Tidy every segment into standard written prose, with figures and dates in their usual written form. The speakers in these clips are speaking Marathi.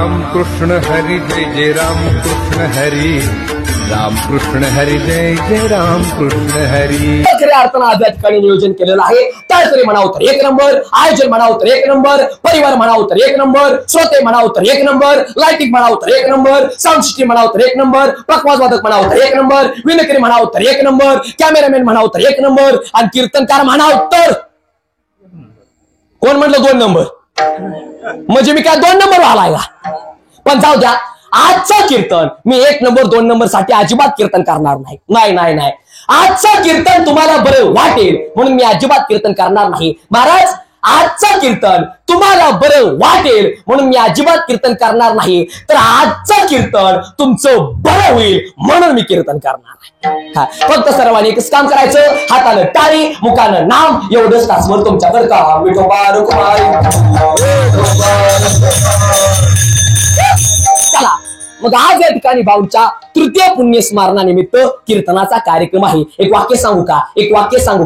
राम कृष्ण हरी जय जय राम कृष्ण हरी, राम कृष्ण हरी जय जय राम कृष्ण हरी. खऱ्या अर्थानं आज या ठिकाणी नियोजन केलेलं आहे. तळकरी म्हणावं तर एक नंबर, आयोजन म्हणावं तर एक नंबर, परिवार म्हणावं तर एक नंबर, श्रोते म्हणावं तर एक नंबर, लाइटिंग म्हणावं तर एक नंबर, साऊंड सिस्टीम म्हणावं तर एक नंबर, पखवाजवादक म्हणावं तर एक नंबर, विनकरी म्हणावं तर एक नंबर, कॅमेरामॅन म्हणावं तर एक नंबर आणि कीर्तनकार म्हणावं तर कोण म्हटलं 2 नंबर? म्हणजे मी काय 2 नंबर आलाय का? पण जाऊ द्या, आजचं कीर्तन मी 1 नंबर 2 नंबर साठी अजिबात कीर्तन करणार नाही. नाही नाही नाही, आजचं कीर्तन तुम्हाला बरं वाटेल म्हणून मी अजिबात कीर्तन करणार नाही. महाराज, आजचं कीर्तन तुम्हाला बरं वाटेल म्हणून मी अजिबात कीर्तन करणार नाही, तर आजचं कीर्तन तुमचं बरं होईल म्हणून मी कीर्तन करणार आहे. फक्त सर्वांनी एकच काम करायचं, हातानं टाळी मुखानं नाम एवढंच तासभर तुमच्याकडे का विठोबा रुक्माई. चला मग आज या ठिकाणी भाऊच्या तृतीय पुण्य स्मरणानिमित्त कीर्तनाचा कार्यक्रम आहे. एक वाक्य सांगू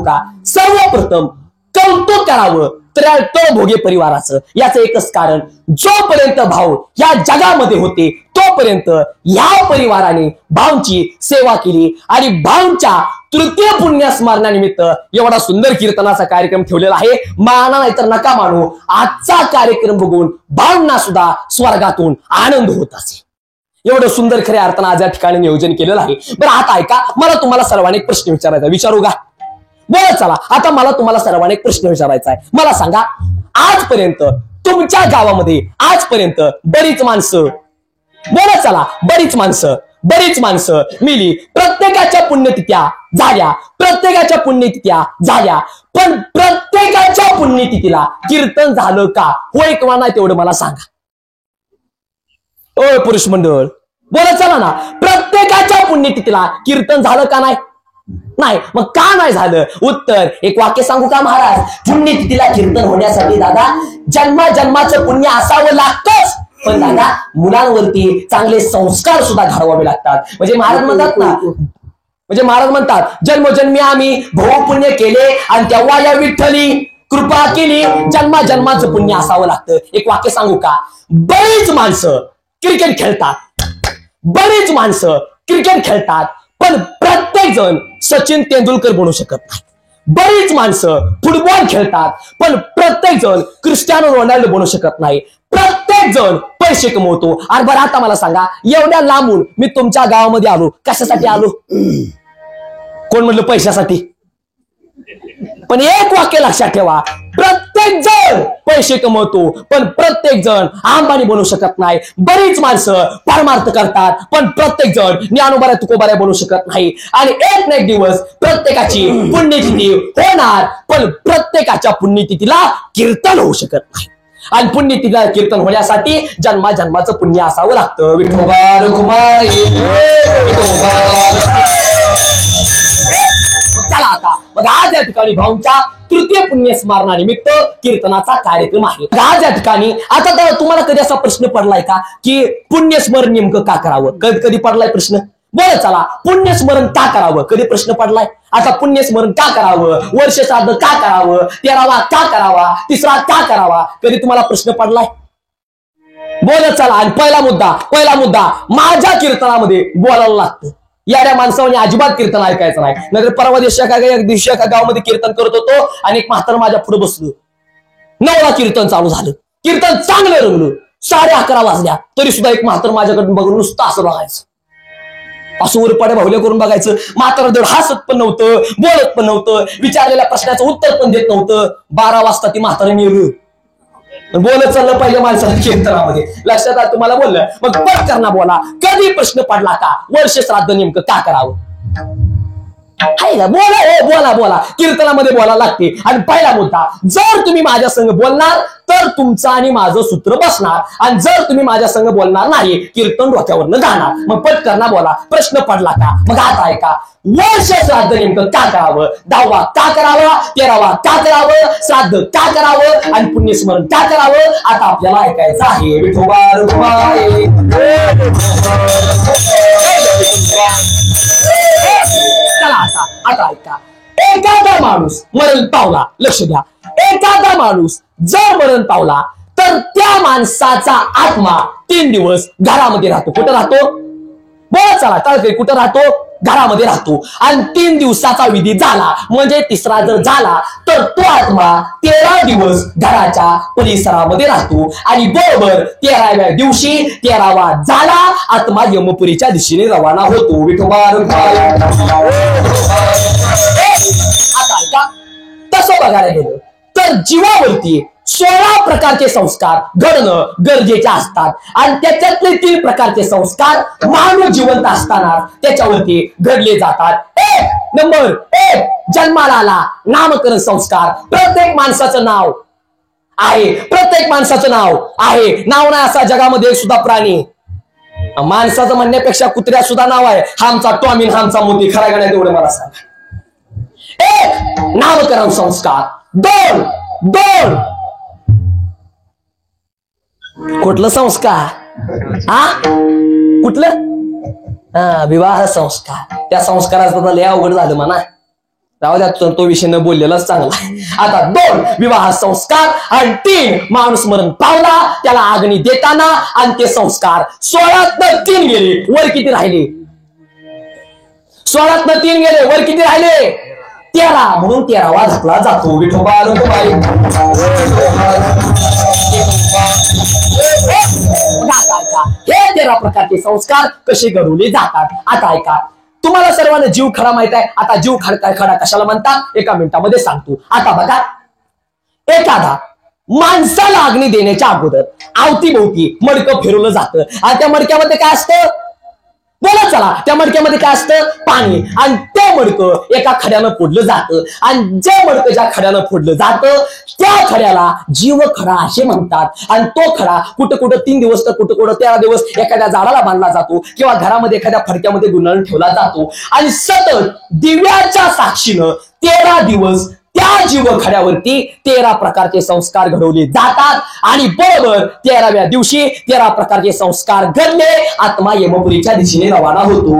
का? सर्वप्रथम कौतुक करावं तळभोगे परिवाराचं. याचं एकच कारण, जोपर्यंत भाऊ या जगामध्ये होते तोपर्यंत या परिवाराने भाऊंची सेवा केली आणि भाऊंच्या तृतीय पुण्य स्मरणानिमित्त एवढा सुंदर कीर्तनाचा कार्यक्रम ठेवलेला आहे. माना नाहीतर नका मानू, आजचा कार्यक्रम बघून भाऊंना सुद्धा स्वर्गातून आनंद होत असे. एवढं सुंदर खऱ्या अर्थानं आज या ठिकाणी नियोजन केलेलं आहे. बरं आता ऐका, मला तुम्हाला सर्वांनी एक प्रश्न विचारायचा, विचारू का? बोला चला, आता मला तुम्हाला सर्वांनी एक प्रश्न विचारायचा आहे. मला सांगा, आजपर्यंत तुमच्या गावामध्ये आजपर्यंत बरीच माणसं, बोला चला, बरीच माणसं मिली, प्रत्येकाच्या पुण्यतिथ्या झाल्या, पण प्रत्येकाच्या पुण्यतिथीला कीर्तन झालं का? होय किंवा नाही तेवढं मला सांगा. ओ पुरुष मंडळ, बोला चला ना, प्रत्येकाच्या पुण्यतिथीला कीर्तन झालं का? नाही. मग का नाही झालं? उत्तर एक वाक्य सांगू का महाराज? पुण्यतिथीला कीर्तन होण्यासाठी दादा जन्माचं पुण्य असावं लागतंच, पण दादा मुलांवरती चांगले संस्कार सुद्धा घडवावे लागतात. म्हणजे महाराज म्हणतात जन्मोजन्मी आम्ही बहुपुण्य केले आणि तेव्हा या विठ्ठली कृपा केली. जन्माचं पुण्य असावं लागतं. एक वाक्य सांगू का? बरीच माणसं क्रिकेट खेळतात, पण प्रत्येक जण सचिन तेंडुलकर बनू शकत नाही. बरीच माणसं फुटबॉल खेळतात, पण प्रत्येक जण क्रिस्टियानो रोनाल्डो बनू शकत नाही. प्रत्येक जण पैसे कमवतो. आणि बरं आता मला सांगा, एवढ्या लांबून मी तुमच्या गावामध्ये आलो, कशासाठी आलो? कोण म्हणलं पैशासाठी? पण एक वाक्य लक्षात ठेवा, प्रत्येक जण पैसे कमवतो, पण प्रत्येक जण अंबानी बनू शकत नाही. बरीच माणसं परमार्थ करतात, पण प्रत्येक जण ज्ञानोबा तुकोबा बनू शकत नाही. आणि एक ना एक दिवस प्रत्येकाची पुण्यतिथी होणार, पण प्रत्येकाच्या पुण्यतिथीला कीर्तन होऊ शकत नाही. आणि पुण्यतिथीला कीर्तन होण्यासाठी जन्माचं पुण्य असावं लागतं. विठोबा रुक्माई. चला आता मग आज या ठिकाणी भाऊंच्या तृतीय पुण्य स्मरणानिमित्त कीर्तनाचा कार्यक्रम आहे. आज या ठिकाणी आता तुम्हाला कधी असा प्रश्न पडलाय का की पुण्यस्मरण नेमकं का करावं? कधी पडलाय प्रश्न? बोला चला, पुण्यस्मरण का करावं? कधी प्रश्न पडलाय? आता पुण्यस्मरण का करावं? वर्ष श्राद्ध का करावं? 13वा का करावा? 3रा का करावा? कधी तुम्हाला प्रश्न पडलाय? बोला चला. आणि पहिला मुद्दा माझ्या कीर्तनामध्ये बोलायला लागतं. याड्या माणसाने अजिबात कीर्तन ऐकायचं नाही. नंतर परवा दिवशी एका गावामध्ये कीर्तन करत होतो आणि एक म्हातारं माझ्या पुढे बसलो. 9ला कीर्तन चालू झालं, कीर्तन चांगलं रंगलं. 11:30 वाजल्या तरी सुद्धा एक म्हातारं माझ्याकडून बघून नुसतं असं बघायचं, असं उरपाड्या भावल्या करून बघायचं. म्हातारं देव हसत पण नव्हतं, बोलत पण नव्हतं, विचारलेल्या प्रश्नाचं उत्तर पण देत नव्हतं. 12 वाजता ती म्हातारं नेलं, बोलत चाललं पहिल्या माणसाला कीर्तनामध्ये. लक्षात आलं तुम्हाला? बोललं मग पटकन बोला. कधी प्रश्न पडला का वर्ष श्राद्ध नेमकं का करावं? बोला कीर्तनामध्ये बोलायला लागते. आणि पहिला मुद्दा, जर तुम्ही माझ्या संग बोलणार तर तुमचं आणि माझं सूत्र बसणार, आणि जर तुम्ही माझ्या संग बोलणार नाही कीर्तन डोक्यावरनं जाणार. मग पटकन बोला, प्रश्न पडला का? मग आता ऐका, वर्ष श्राद्ध नेमकं का करावं? 10वा का करावा? 13वा का करावं? श्राद्ध का करावं? आणि पुण्यस्मरण का करावं? आता आपल्याला ऐकायचं आहे. विठोबा रुक्माई. चला आता ऐका, एखादा माणूस मरण पावला, लक्ष द्या, एखादा माणूस जर मरण पावला तर त्या माणसाचा आत्मा 3 दिवस घरामध्ये राहतो. कुठं राहतो? बोला चला टाळकरी, कुठं राहतो? घरामध्ये राहतो. आणि 3 दिवसाचा विधी झाला म्हणजे तिसरा जर झाला तर तो आत्मा 13 दिवस घराच्या परिसरामध्ये राहतो. आणि बरोबर 13व्या दिवशी 13वा झाला आत्मा यमपुरीच्या दिशेने रवाना होतो. विठोबा आता तसं बघायला गेलं तर जीवावरती 16 प्रकारचे संस्कार घडणं गरजेचे असतात. आणि त्याच्यातले 3 प्रकारचे संस्कार मानव जिवंत असताना त्याच्यावरती घडले जातात. नंबर 1 जन्माला आला नामकरण संस्कार. प्रत्येक माणसाचं नाव आहे, प्रत्येक माणसाचं नाव आहे. नाव नाही असा जगामध्ये सुद्धा प्राणी. माणसाचं म्हणण्यापेक्षा कुत्र्या सुद्धा नाव आहे. हामचा टॉमिन, हामचा मोती. खरा गाण्यात एवढं मला सांग. 1 नामकरण संस्कार. 2 कुठलं संस्कार? कुठलं? विवाह संस्कार. त्या संस्काराचा लय अवघड झालं म्हणा. राहू द्या, तो विषय न बोललेलाच चांगला. आता 2 विवाह संस्कार आणि 3 माणूस मरण पावला त्याला अग्नी देताना. आणि ते संस्कार 16तनं 3 गेले, वर किती राहिले? 16तनं 3 गेले, वर किती राहिले? 13. म्हणून 13वा घातला जातो. विठोबा हे 13 प्रकारचे संस्कार कसे घडवले जातात. आता ऐका, तुम्हाला सर्वांना जीव खडा माहित आहे. आता जीव खडा कशाला म्हणतात 1 मिनिटामध्ये सांगतो. आता बघा, एखादा माणसाला अग्नी देण्याच्या अगोदर अवतीभोवती मडकं फिरवलं जातं. आणि त्या मडक्यामध्ये काय असतं? बोला चला, त्या मडक्यामध्ये काय असतं? पाणी. आणि ते मडकं एका खड्यानं फोडलं जातं. आणि जे मडकं ज्या खड्यानं फोडलं जातं त्या खड्याला जीव खडा असे म्हणतात. आणि तो खडा कुठं कुठं 3 दिवस तर कुठं कुठं 13 दिवस एखाद्या झाडाला बांधला जातो किंवा घरामध्ये एखाद्या फडक्यामध्ये गुंडाळून ठेवला जातो. आणि सतत दिव्याच्या साक्षीनं 13 दिवस त्या जीव खड्यावरती 13 प्रकारचे संस्कार घडवले जातात. आणि बरोबर 13व्या दिवशी 13 प्रकारचे संस्कार घडले आत्मा यमपुरीच्या दिशेने रवाना होतो.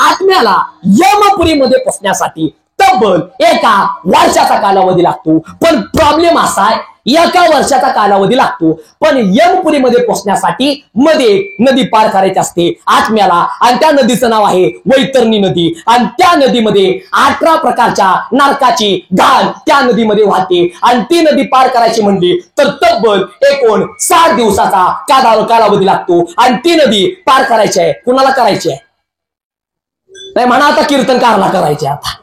आत्म्याला यमपुरीमध्ये पोहोचण्यासाठी तब्बल 1 वर्षाचा कालावधी लागतो. पण प्रॉब्लेम असा आहे 1 वर्षाचा कालावधी लागतो. पण यमपुरीमध्ये पोहोचण्यासाठी मध्ये नदी पार करायची असते आत्म्याला. आणि त्या नदीचं नाव आहे वैतरणी नदी. आणि त्या नदीमध्ये 18 प्रकारच्या नरकाची घाण त्या नदीमध्ये वाहते. आणि ती नदी पार करायची म्हणली तर तब्बल एकूण 60 दिवसाचा कालावधी लागतो. आणि ती नदी पार करायची आहे. कुणाला करायची आहे? नाही म्हणा, आता कीर्तनकाराला करायचे. आता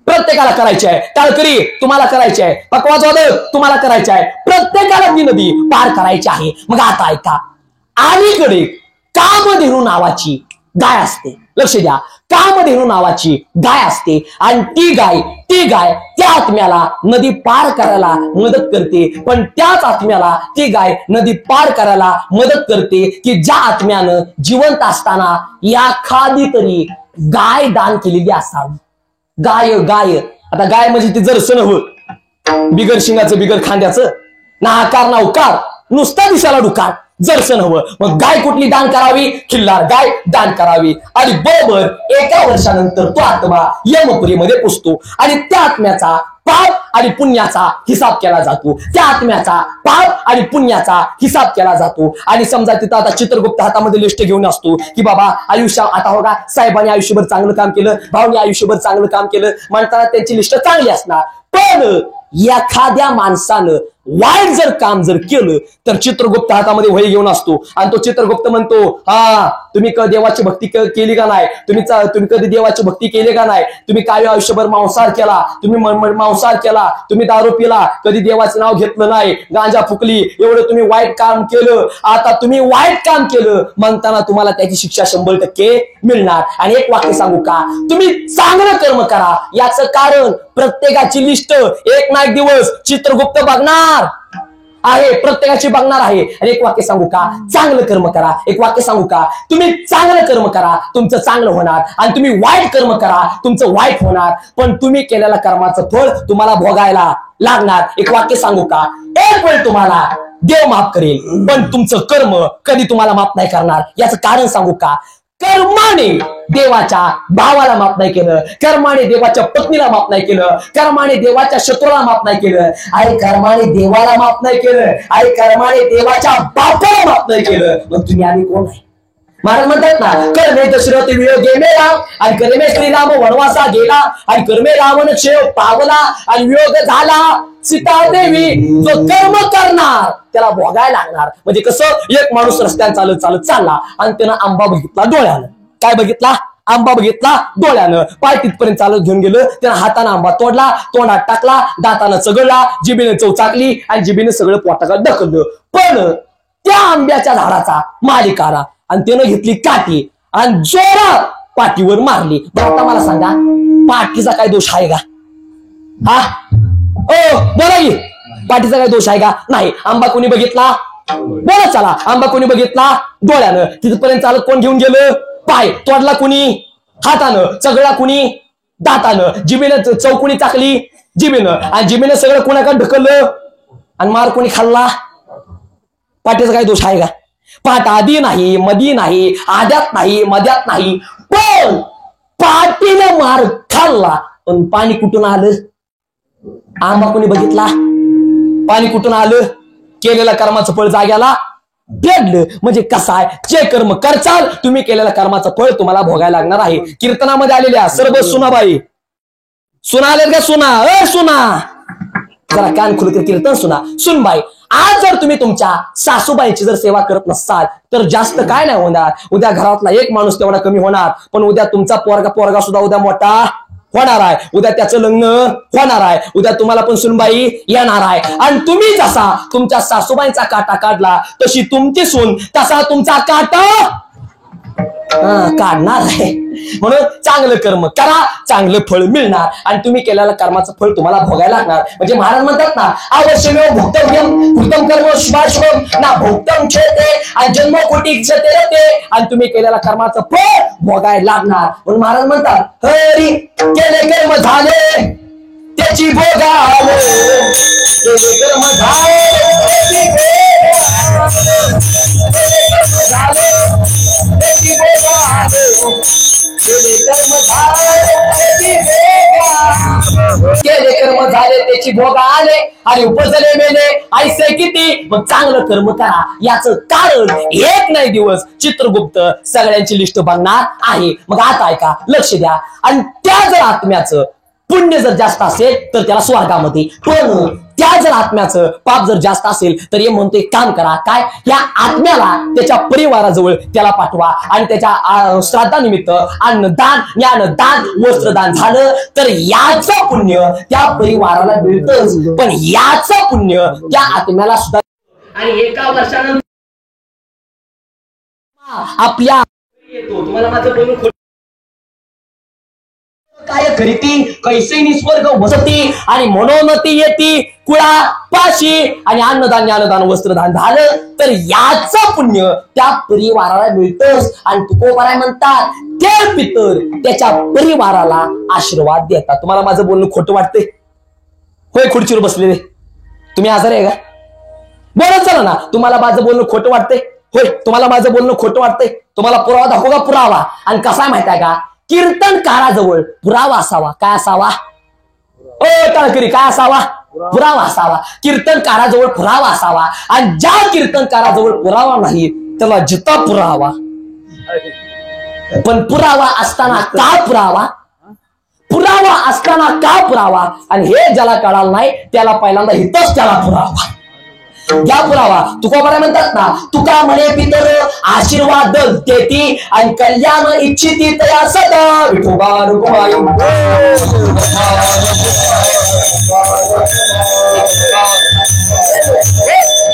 प्रत्येकाला करायचे आहे. टाळकरी तुम्हाला करायचे आहे. पकवाजवादक तुम्हाला करायचे आहे. प्रत्येकाला ती नदी पार करायची आहे. मग आता ऐका, अलीकडे कामधेनू नावाची गाय असते. लक्ष द्या, कामधेनू नावाची गाय असते. आणि ती गाय त्या आत्म्याला नदी पार करायला मदत करते. पण त्याच आत्म्याला ती गाय नदी पार करायला मदत करते की ज्या आत्म्यानं जिवंत असताना एखादी तरी गाय दान केलेली असावी. गाय आता गाय म्हणजे ती जरसं नव्हं, बिगर शिंगाचं बिगर खांद्याचं, ना आकार ना उकार, नुसता दिसायला डुकार, जरसं नव्हं. मग गाय कुठली दान करावी? खिल्लार गाय दान करावी. आणि बरोबर 1 वर्षानंतर तो आत्मा यमपुरीमध्ये पोचतो. आणि त्या आत्म्याचा पाप आणि पुण्याचा हिसाब केला जातो. त्या आत्म्याचा पाप आणि पुण्याचा हिसाब केला जातो. आणि समजा तिथं आता चित्रगुप्त हातामध्ये लिस्ट घेऊन असतो की बाबा आयुष्य आता हो का साहेबांनी आयुष्यभर चांगलं काम केलं, भाऊनी आयुष्यभर चांगलं काम केलं म्हणताना त्यांची लिस्ट चांगली असणार. पण एखाद्या माणसानं वाईट जर काम जर केलं तर चित्रगुप्त हातामध्ये वही घेऊन असतो. आणि तो चित्रगुप्त म्हणतो, हा तुम्ही देवाची भक्ती केली का नाही? तुम्ही कधी देवाची भक्ती केली का नाही? तुम्ही काय आयुष्यभर मांसाहार केला, मांसाहार केला, तुम्ही दारू पिला, कधी देवाचं नाव घेतलं नाही, गांजा फुकली, एवढं तुम्ही वाईट काम केलं. आता तुम्ही वाईट काम केलं म्हणताना तुम्हाला त्याची शिक्षा 100% मिळणार. आणि एक वाक्य सांगू का, तुम्ही चांगलं कर्म करा. याचं कारण प्रत्येकाची लिस्ट एक ना एक दिवस चित्रगुप्त बघणार आहे, प्रत्येकाची बघणार आहे. आणि एक वाक्य सांगू का, चांगलं कर्म करा. एक वाक्य सांगू का, तुम्ही चांगलं कर्म करा तुमचं चांगलं होणार. आणि तुम्ही वाईट कर्म करा तुमचं वाईट होणार. पण तुम्ही केलेल्या कर्माचं फळ तुम्हाला भोगायला लागणार. एक वाक्य सांगू का, एक वेळ तुम्हाला देव माफ करेल पण तुमचं कर्म कधी तुम्हाला माफ नाही करणार. याचं कारण सांगू का, कर्माने देवाच्या भावाला माफ नाही केलं, कर्माने देवाच्या पत्नीला माफ नाही केलं, कर्माने देवाच्या शत्रूला माफ नाही केलं, आणि कर्माने देवाला माफ नाही केलं, आणि कर्माने देवाच्या बापाला माफ नाही केलं, मग तुम्ही आम्ही कोण आहे? महाराज म्हणतात ना, कर्मे दशरथ वियोगे मेला, आणि कर्मे श्रीराम वनवासा गेला, आणि कर्मे रावण क्षेव पावला, आणि वियोग झाला सीता देवी. जो कर्म करणार त्याला भोगायला लागणार. म्हणजे कसं, एक माणूस रस्त्याने चालत चालत चालला आणि त्यानं आंबा बघितला डोळ्यानं. काय बघितला? आंबा बघितला डोळ्यानं. पाय तिथपर्यंत चालत घेऊन गेलं, त्यानं हाताने आंबा तोडला, तोंडात टाकला, दातानं चगळला, जिभेने चौचाकली, आणि जिभेने सगळं पोटाकडे ढकललं. पण त्या आंब्याच्या झाडाचा मालिक आला आणि त्यानं घेतली काठी आणि जोरात पाठीवर मारली. बरं आता मला सांगा, पाठीचा काय दोष आहे का? हा ओ बोला की, पाठीचा काय दोष आहे का? नाही. आंबा कोणी बघितला? बोला चला. आंबा कोणी बघितला? डोळ्यानं. तिथपर्यंत चालत कोण घेऊन गेलं? पाय. तोडला कुणी? हातानं. चगळला कुणी? दातानं. जिभेनं चौकुणी चाकली जिभेनं, आणि जिभेनं सगळं कोणाकडे ढकललं, आणि मार कोणी खाल्ला? पाठीचा काय दोष आहे का? पाठ आधी नाही, मधी नाही, आद्यात नाही, मध्यात नाही, पण पाठीने मार खाल्ला. पण पाणी कुठून आलं? आंबा कोणी बघितला? पाणी कुठून आलं? केलेल्या कर्माचं फळ जाग्याला भेटलं. म्हणजे कसं आहे, जे कर्म करचाल तुम्ही केलेल्या कर्माचं फळ तुम्हाला भोगायला लागणार आहे. कीर्तनामध्ये आलेल्या सर्व सुनाबाई, सुना आले का? सुना सुना, जरा कान खुलकर कीर्तन सुना. सुनबाई, आज जर तुम्ही तुमच्या सासूबाईची जर सेवा करत नसाल तर जास्त काय नाही होणार. उद्या घरातला एक माणूस तेवढा कमी होणार, पण उद्या तुमचा पोरगा सुद्धा उद्या मोठा होणार आहे. उद्या त्याचं लग्न होणार आहे. उद्या तुम्हाला पण सुनबाई येणार आहे. आणि तुम्ही जसा तुमच्या सासूबाईंचा काटा काढला तशी तुमची सून तसा तुमचा काटा काढणार आहे. म्हणून चांगलं कर्म करा, चांगलं फळ मिळणार, आणि तुम्ही केलेल्या कर्माचं फळ तुम्हाला भोगायला लागणार. म्हणजे महाराज म्हणतात ना, अवश्यमेव भोक्तव्यम कृतं कर्म शुभाशुभम ना भोक्तम क्षेते आणि जन्मकोटी क्षते रते, आणि तुम्ही केलेल्या कर्माचं फळ भोगायला लागणार. म्हणून महाराज म्हणतात, हरी केले कर्म झाले त्याची भोगावे, केले कर्म झाले त्याची केले कर्म झाले त्याची भोग आले, आणि उपजले मेले ऐसे किती. मग चांगलं कर्म करा. याचं कारण एक नाही दिवस चित्रगुप्त सगळ्यांची लिस्ट बघणार आहे. मग आता ऐका, लक्ष द्या. आणि त्या जर आत्म्याचं पुण्य जर जास्त असेल तर त्याला स्वर्गामध्ये, पण त्या जर आत्म्याचं पाप जर जास्त असेल तर हे म्हणतोय काम करा. काय? या आत्म्याला त्याच्या परिवाराजवळ त्याला पाठवा, आणि त्याच्या श्राद्धानिमित्त अन्नदान, ज्ञानदान, वस्त्रदान झालं तर याचं पुण्य त्या परिवाराला मिळतच, पण याचं पुण्य त्या आत्म्याला सुद्धा. आणि एका वर्षानंतर आपल्या येतो. तुम्हाला माझं बोलून काय करीती कैसे निस्वर्ग वसती, आणि मनोमती येती कुळा पाशी, आणि अन्नदान ज्ञानदान वस्त्रदान झालं तर याचं पुण्य त्या परिवाराला मिळतच. आणि तुकोबाराय म्हणतात, ते पितर त्याच्या परिवाराला आशीर्वाद देतात. तुम्हाला माझं बोलणं खोटं वाटतंय? होय, खुर्चीवर बसलेले तुम्ही आजारी आहे का? बोलत चला ना. तुम्हाला माझं बोलणं खोटं वाटतंय? होय, तुम्हाला माझं बोलणं खोटं वाटतंय? तुम्हाला पुरावा दाखवू का? पुरावा. आणि कसा आहे माहिती आहे का? कीर्तनकाराजवळ पुरावा असावा. काय असावा? ओ टाळकरी, काय असावा? पुरावा असावा. कीर्तनकाराजवळ पुरावा असावा. आणि ज्या कीर्तनकाराजवळ पुरावा नाही त्याला जिता पुरावा. पण पुरावा असताना का पुरावा? पुरावा असताना का पुरावा? आणि हे ज्याला कळालं नाही त्याला पहिल्यांदा हितच त्याला पुरावा घ्या. पुरावा तुकोबाराय म्हणतात ना, तुका म्हणे पितर आशीर्वाद देती, आणि कल्याण इच्छिती तया सदा विठोबा रुक्माई.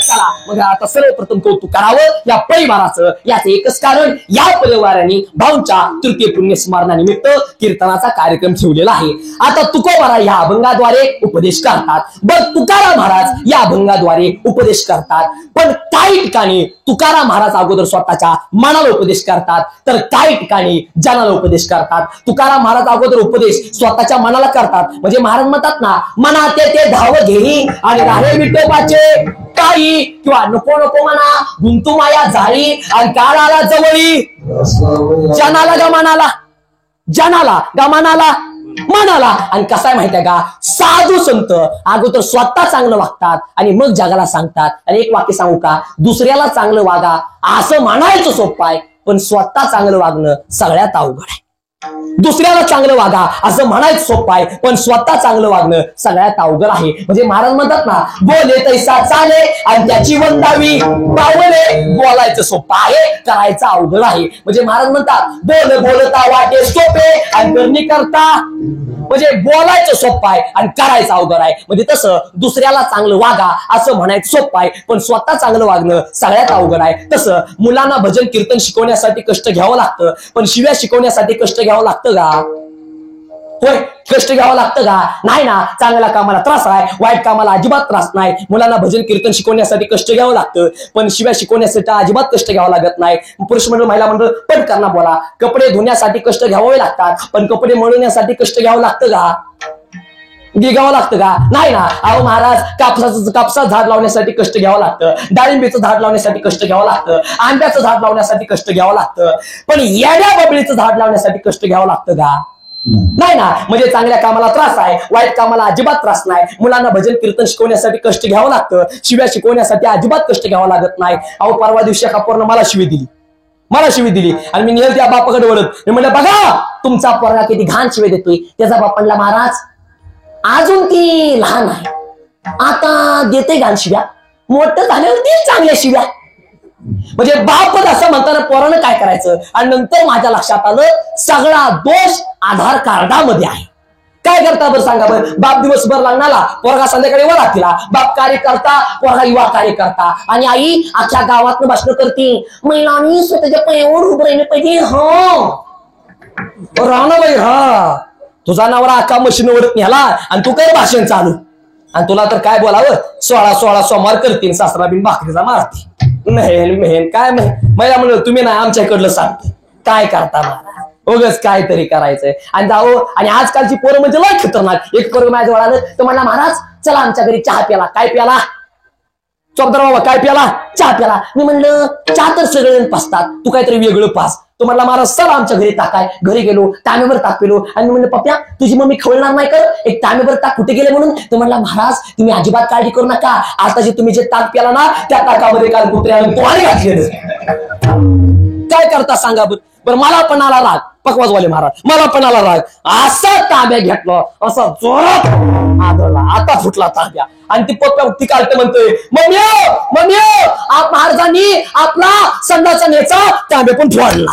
चला मग आता सर्वप्रथम कौतुक करावं या परिवाराचं. याचं एकच कारण, या परिवाराने भाऊंच्या तृतीय पुण्य स्मरणानिमित्त कीर्तनाचा कार्यक्रम ठेवलेला आहे. आता तुकोबाराय या अभंगाद्वारे उपदेश करतात. बरं, तुकाराम महाराज या अभंगाद्वारे उपदेश करतात, पण काही ठिकाणी तुकाराम महाराज अगोदर स्वतःच्या मनाला उपदेश करतात, तर काही ठिकाणी जनाला उपदेश करतात. तुकाराम महाराज अगोदर उपदेश स्वतःच्या मनाला करतात. म्हणजे महाराज म्हणतात ना, मनात ते धाव घेई आणि राहे विठोबाचे काही, किंवा नको नको नको म्हणा गुंतू माया जाळी आणि काळ आला जवळी जनाला गमानाला जनाला गमानाला मनाला. आणि कसं आहे माहितीये का, साधू संत अगोदर स्वतः चांगलं वागतात आणि मग जगाला सांगतात. आणि एक वाक्य सांगू का, दुसऱ्याला चांगलं वागा असं म्हणायचं सोपं आहे, पण स्वतः चांगलं वागणं सगळ्यात अवघड आहे. दुसऱ्याला चांगलं वागा असं म्हणायचं सोपं आहे, पण स्वतः चांगलं वागणं सगळ्यात अवघड आहे. म्हणजे महाराज म्हणतात ना, बोले तैसा चाले आणि त्याची वंदावी पावले. बोलायचं सोपं आहे, करायचं अवघड आहे. म्हणजे महाराज म्हणतात, बोलता वाटे सोपे आणि करणी करता. म्हणजे बोलायचं सोपं आहे आणि करायचं अवघड आहे. म्हणजे तसं दुसऱ्याला चांगलं वागा असं म्हणायचं सोपं आहे, पण स्वतः चांगलं वागणं सगळ्यात अवघड आहे. तसं मुलांना भजन कीर्तन शिकवण्यासाठी कष्ट घ्यावं लागतं, पण शिव्या शिकवण्यासाठी कष्ट घ्यावं लागतं का? होय, कष्ट घ्यावं लागतं का? नाही ना. चांगल्या कामाला त्रास आहे, वाईट कामाला अजिबात त्रास नाही. मुलांना भजन कीर्तन शिकवण्यासाठी कष्ट घ्यावं लागतं, पण शिव्या शिकवण्यासाठी अजिबात कष्ट घ्यावं लागत नाही. पुरुष मंडळ महिला मंडळ पटकन बोला. कपडे धुण्यासाठी कष्ट घ्यावे लागतात, पण कपडे मळण्यासाठी कष्ट घ्यावं लागतं का? घ्यावं लागतं का? नाही ना. अहो महाराज, कापसाचं झाड लावण्यासाठी कष्ट घ्यावं लागतं, डाळिंबीचं झाड लावण्यासाठी कष्ट घ्यावं लागतं, आंब्याचं झाड लावण्यासाठी कष्ट घ्यावं लागतं, पण येड्या बबळीचं झाड लावण्यासाठी कष्ट घ्यावं लागतं का? नाही ना. म्हणजे चांगल्या कामाला त्रास आहे, वाईट कामाला अजिबात त्रास नाही. मुलांना भजन कीर्तन शिकवण्यासाठी कष्ट घ्यावं लागतं, शिव्या शिकवण्यासाठी अजिबात कष्ट घ्यावं लागत नाही. अहो परवा दिवशी एका पोरानं मला शिवी दिली आणि मी नेल त्या बापाकडे वळत मी म्हणलं, बघा तुमचा पोरगा किती घाण शिवे देतोय. त्याचा बाप म्हणला, महाराज अजून ती लहान आहे, आता देते घाण शिव्या, मोठं झाल्यावर ती चांगल्या शिव्या. म्हणजे बापच असं म्हणताना पोरानं काय करायचं. आणि नंतर माझ्या लक्षात आलं, सगळा दोष आधार कार्डामध्ये आहे. काय करता बरं सांगा बरं. बाप दिवसभर लग्नाला, पोरगा संध्याकाळी वरातीला. बाप कार्यकर्ता, पोरगा युवा कार्यकर्ता. आणि आई अख्ख्या गावात भाषण करते, महिलांनी स्वतःच्या पायावर उभं राहिलं पाहिजे. राहणं बाई, हा तुझा नवरा अख्खा मशीनवर न्याला आणि तू काय भाषण चालू. आणि तुला तर काय बोलावं, 16 सोमवार करतील, सासरा बिन भाकरीचा मारते. मेहन काय महिला म्हणलं, तुम्ही नाही आमच्याकडलं सांगते. काय करता मला उगच काहीतरी करायचंय. आणि जाओ, आणि आजकालची पोरं म्हणजे लय खतरनाक. एक पोरं माझ्या जवळ आलं तर म्हणला, महाराज चला आमच्या घरी चहा प्याला. काय प्याला? चौधरा बाबा काय प्याला? चहा प्याला. मी म्हणलं, चहा तर सगळेजण पाचतात, तू काहीतरी वेगळं पास. तो म्हणला, महाराज चला आमच्या घरी टाकाय. घरी गेलो, तांब्यावर ताक पिलो. आणि म्हणलं, पप्प्या तुझी मम्मी खवळणार नाही कर, एक तांब्यावर ताक कुठे गेले म्हणून. तो म्हणला, महाराज तुम्ही अजिबात काळजी करू नका, आता जे तुम्ही जे ताक प्याला ना त्या ताकामध्ये काल कुत्र्यानं पोहारी घातलेलं. काय करता सांगा बरं. मला पण आला राग, पकवाजवाले महाराज, मला पण आला राग. असा तांब्या घेतला, असा जोरात आदळला, आता फुटला तांब्या. आणि ती पप्पा ती कालते म्हणतोय, मम्मी महाराजांनी आपला संडाचा नेचा तांबे पण फोडला.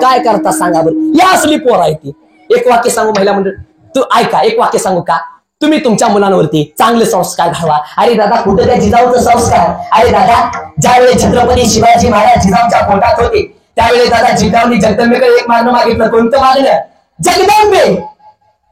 काय करता सांगा बरं. या असली पोर आहे ती. एक वाक्य सांगू महिला मंडळ, तू ऐका, एक वाक्य सांगू का. तुम्ही तुमच्या मुलांवरती चांगले संस्कार घालवा. अरे दादा कुठे त्या जिजाऊचं संस्कार. अरे दादा ज्यावेळी छत्रपती शिवाजी महाराज जिजाऊच्या पोटात होते त्यावेळी दादा जिजाऊनी जगदंबेकडे एक मागणं मागितलं. कोणतं मागणं? जगदंबे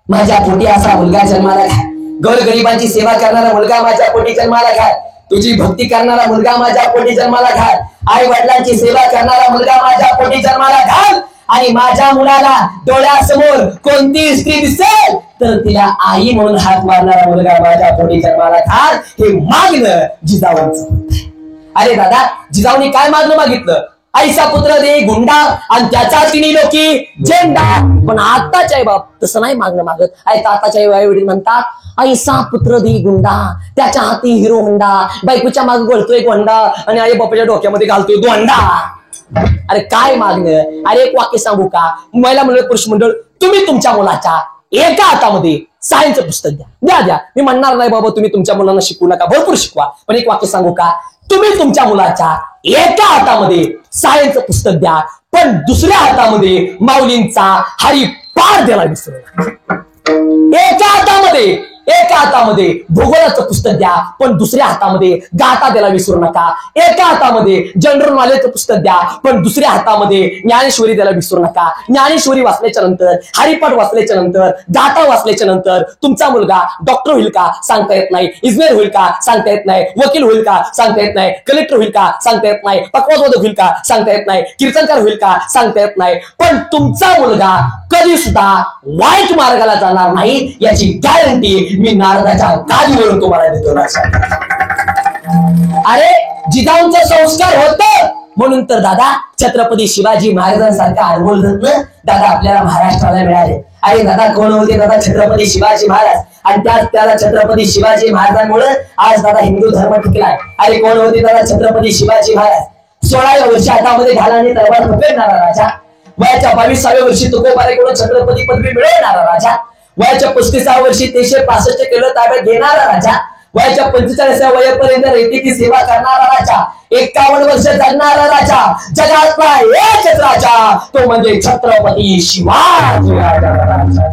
माझ्या पोटी असा मुलगा जन्माला घाल, गोरगरिबांची सेवा करणारा मुलगा माझ्या पोटी जन्माला घाल, तुझी भक्ती करणारा मुलगा माझ्या पोटी जन्माला घाल, आई वडिलांची सेवा करणारा मुलगा माझ्या पोटी जन्माला घाल. आणि माझ्या मुलाला डोळ्यासमोर कोणती स्त्री दिसेल तर तिला आई म्हणून हात मारणारा मुलगा माझ्या पोटी जन्माला घाल. हे मागणं जिजाऊंचं. अरे दादा जिजाऊनी काय मागणं मागितलं? आईचा पुत्र दे गुंडा आणि त्याचा तिन्ही लोकी झेंडा. पण आताच्या आई बाप तसं नाही मागणं मागत. आताच्या आई वडील म्हणतात, आईचा पुत्र दे गुंडा, त्याच्या हाती हिरो होंडा, बायकोच्या मागे बोलतोय गोंडा आणि आई बापाच्या डोक्यामध्ये घालतोय दोंडा. अरे काय मागणं. अरे एक वाक्य सांगू का. महिला मंडळ पुरुष मंडळ, तुम्ही तुमच्या मुलाच्या एका हातामध्ये सायन्सचं पुस्तक द्या. मी म्हणणार नाही बाबा तुम्ही तुमच्या मुलांना शिकवू नका, भरपूर शिकवा. पण एक वाक्य सांगू का, तुम्ही तुमच्या मुलाच्या एका हातामध्ये सायन्सचं पुस्तक द्या, पण दुसऱ्या हातामध्ये माऊलींचा हरिपाठ द्यायला विसरू नका. एका हातामध्ये भूगोलाचं पुस्तक द्या, पण दुसऱ्या हातामध्ये गाथा द्यायला विसरू नका. एका हातामध्ये जनरल नॉलेजचं पुस्तक द्या, पण दुसऱ्या हातामध्ये ज्ञानेश्वरी द्यायला विसरू नका. ज्ञानेश्वरी वाचल्याच्या नंतर, हरिपाठ वाचल्याच्या नंतर, गाथा वाचल्याच्या नंतर तुमचा मुलगा डॉक्टर होईल का सांगता येत नाही, इंजिनियर होईल का सांगता येत नाही, वकील होईल का सांगता येत नाही, कलेक्टर होईल का सांगता येत नाही, पकवाजवादक होईल का सांगता येत नाही, कीर्तनकार होईल का सांगता येत नाही. पण तुमचा मुलगा कधी सुद्धा वाईट मार्गाला जाणार नाही याची गॅरंटी मी नारदाच्या गादीवरून तुम्हाला देतो. अरे जिजाऊंचा संस्कार होत म्हणून तर दादा छत्रपती शिवाजी महाराजांसारखा अनमोल रत्न दादा आपल्याला महाराष्ट्राला मिळाले. अरे दादा कोण होते दादा? छत्रपती शिवाजी महाराज. आणि त्याला छत्रपती शिवाजी महाराजांमुळे आज दादा हिंदू धर्म टिकलाय. अरे कोण होते दादा? छत्रपती शिवाजी महाराज. 16व्या वर्षी हातामध्ये घालाने तलवार पकडणारा राजा, वयाच्या 22व्या वर्षी तुकोबाराकडून छत्रपती पदवी मिळवणारा राजा, वयाच्या 35व्या वर्षी 365 किलो ताब्यात घेणारा राजा, वयाच्या 45व्या वयापर्यंत रेतीची सेवा करणारा राजा, 51 वर्ष जगणारा राजा, जगातला एकच राजा तो म्हणजे छत्रपती शिवाजी राजा.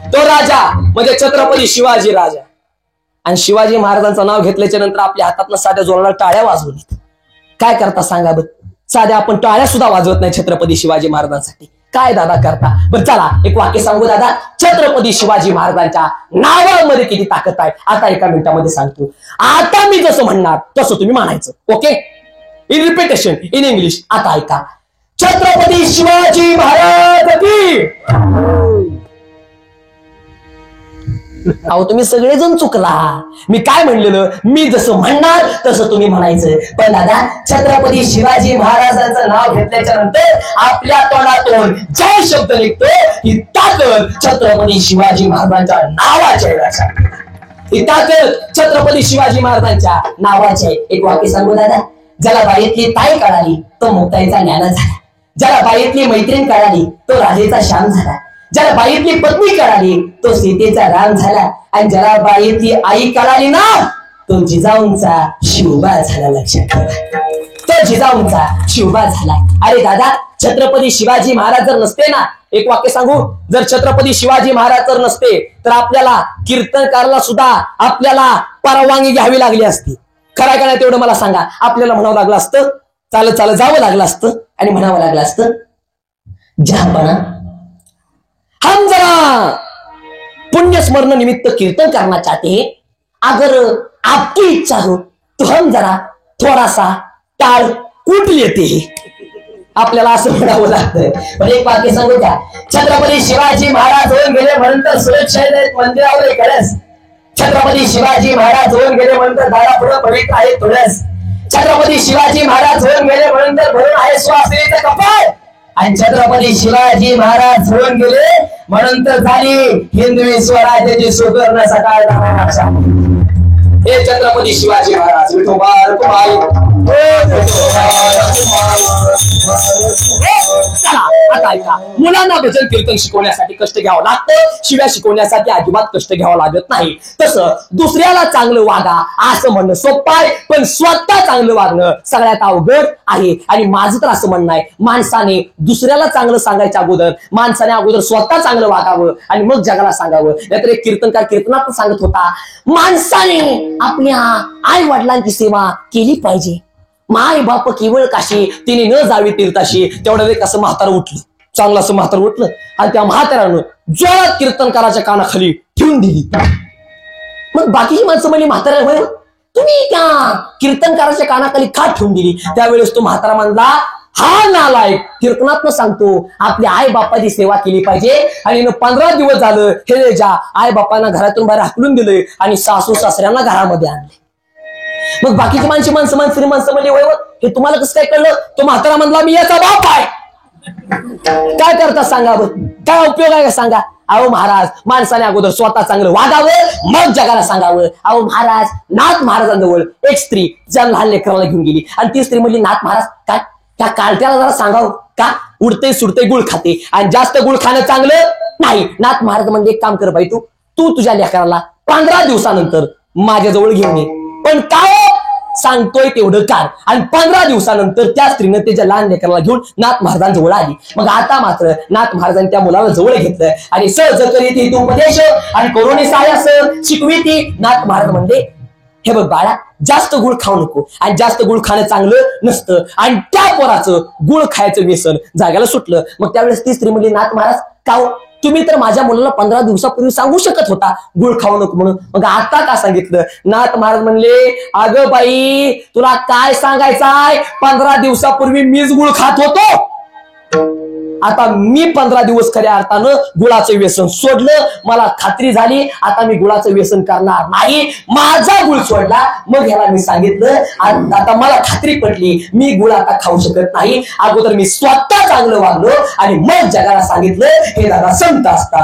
तो राजा म्हणजे छत्रपती शिवाजी राजा. आणि शिवाजी महाराजांचं नाव घेतल्याच्या नंतर आपल्या हातातनं साध्या जोराला टाळ्या वाजवलीत. काय करता सांगा बरं? साध्या आपण टाळ्या सुद्धा वाजवत नाही छत्रपती शिवाजी महाराजांसाठी. काय दादा करता? बरं चला एक वाक्य सांगू दादा. छत्रपती शिवाजी महाराजांच्या नावामध्ये किती ताकद आहे आता एका मिनिटामध्ये सांगतो. आता मी जसं म्हणणार तसं तुम्ही म्हणायचं. Okay? In repetition in English. आता ऐका. छत्रपती शिवाजी महाराज की. अहो तुम्ही सगळेजण चुकला. मी काय म्हणलेलं? मी जसं म्हणणार तसं तुम्ही म्हणायचं. पण दादा छत्रपती शिवाजी महाराजांचं नाव घेतल्याच्या नंतर आपल्या तोंडातून जय शब्द निघतो ही ताकद छत्रपती शिवाजी महाराजांच्या नावाची आहे. ही ताकद छत्रपती शिवाजी महाराजांच्या नावाची आहे. एक वाक्य सांगू दादा. ज्याला बाईतली ताई कळाली तो मुक्ताईचा ज्ञान झाला, ज्याला बाईतली मैत्रीण कळाली तो राजेचा श्याम झाला, ज्याला बाईतली पत्नी कळाली तो सीतेचा राम झाला, आणि ज्याला बाईतली आई कळाली ना तो जिजाऊंचा शिवबा झाला. लक्षात ठेवा, तो जिजाऊंचा शिवबा झाला. अरे दादा छत्रपती शिवाजी महाराज जर नसते ना, एक वाक्य सांगू, जर छत्रपती शिवाजी महाराज जर नसते तर आपल्याला कीर्तनकारला सुद्धा आपल्याला परवानगी घ्यावी लागली असती. खरं का नाही तेवढं मला सांगा. आपल्याला म्हणावं लागलं असतं, चालत चालत जावं लागलं असतं आणि म्हणावं लागलं असतं, जहापणा हम जरा पुण्य स्मरण निमित्त कीर्तन करना चाहते हैं, अगर आपकी इच्छा हो तो हम जरा थोड़ा सा टाळ कूट लेते हैं. आपल्याला असं म्हणावं लागतं. पण एक वाक्य सांगू द्या. छत्रपती शिवाजी महाराज होऊन गेले म्हणून तर सुरक्षा मंदिरावर कळस. छत्रपती शिवाजी महाराज होऊन गेले म्हणून तर दारापुढं पवित्र आहे तुळस. छत्रपती शिवाजी महाराज होऊन गेले म्हणून तर भरून आहे सुवासिनीचं कपाळ. आणि छत्रपती शिवाजी महाराज होऊन गेले म्हणून तर झाली हिंदवी स्वराज्याची सुवर्ण सकाळ. हे छत्रपती शिवाजी महाराज विठोबा रखुमाई. चला आता ऐका. मुलांना भजन कीर्तन शिकवण्यासाठी कष्ट घ्यावं लागतं, शिव्या शिकवण्यासाठी अजिबात कष्ट घ्यावं लागत नाही. तसं दुसऱ्याला चांगलं वागा असं म्हणणं सोपं आहे, पण स्वतः चांगलं वागणं सगळ्यात अवघड आहे. आणि माझं तर असं म्हणणं आहे, माणसाने दुसऱ्याला चांगलं सांगायच्या अगोदर माणसाने अगोदर स्वतः चांगलं वागावं आणि मग जगाला सांगावं. नाहीतर एक कीर्तनकार कीर्तनात सांगत होता, माणसाने आपल्या आई वडिलांची सेवा केली पाहिजे. माय बाप केवळ काशी तिने न जावी तीर्थाशी. तेवढं एक असं म्हातारं उठलं, चांगलं असं म्हातारं उठलं आणि त्या म्हाताऱ्यानं जोरात कीर्तनकाराच्या कानाखाली ठेवून दिली. मग बाकीची माणसं म्हणली म्हाताऱ्या, होय तुम्ही त्या कीर्तनकाराच्या कानाखाली का ठेवून दिली? त्यावेळेस तो म्हातारा म्हणला, हा नालायक कीर्तनात सांगतो आपल्या आई बापाची सेवा केली पाहिजे आणि 15 दिवस झालं हे ज्या आई बापांना घरातून बाहेर हाकलून दिले आणि सासू सासऱ्यांना घरामध्ये आणले. मग बाकीची माणसं म्हणले, वय हे तुम्हाला कसं काय कळलं? तो म्हातारा म्हणला, मी याचा बाप आहे. काय करता सांगा बरं? काय उपयोग आहे का सांगा? अहो महाराज, माणसाने अगोदर स्वतः चांगलं वागावं मग जगाला सांगावं. अहो महाराज, नाथ महाराजांजवळ एक स्त्री ज्या लहान लेकराला घेऊन गेली आणि ती स्त्री म्हणली, नाथ महाराज काय त्या कार्ट्याला जरा सांगावं का? उडते सुडते गुळ खाते आणि जास्त गुळ खाणं चांगलं नाही. नाथ महाराज म्हणजे एक काम कर बाई, तू तुझ्या लेकराला 15 दिवसानंतर माझ्याजवळ घेऊन ये. पण काय सांगतोय तेवढं काय. आणि 15 दिवसानंतर त्या स्त्रीनं त्याच्या लहान लेकराला घेऊन नाथ महाराजांजवळ आली. मग आता मात्र नाथ महाराजांनी त्या मुलाला जवळ घेतलं आणि सहज करीत उपदेश आणि करुणी सायास शिकविती. नाथ महाराज म्हणले, हे बघ बाळा, जास्त गुळ खाऊ नको आणि जास्त गुळ खाणं चांगलं नसतं. आणि त्या पोराचं गुळ खायचं व्यसन जाग्याला सुटलं. मग त्यावेळेस ती स्त्री म्हणली, नाथ महाराज का तुम्ही तर माझ्या मुलाला 15 दिवसापूर्वी सांगू शकत होता गुळ खाऊ नको म्हणून, मग आता का सांगितलं? नाथ महाराज म्हणले, अगं बाई तुला काय सांगायचंय, 15 दिवसापूर्वी मीच गुळ खात होतो. आता मी 15 दिवस खऱ्या अर्थानं गुळाचं व्यसन सोडलं, मला खात्री झाली आता मी गुळाचं व्यसन करणार नाही, माझा गुळ सोडला. मग ह्याला मी सांगितलं आता मला खात्री पटली मी गुळ आता खाऊ शकत नाही, अगोदर मी स्वतः चांगलं वागलो आणि मग जगाला सांगितलं हे दादा संत असतात.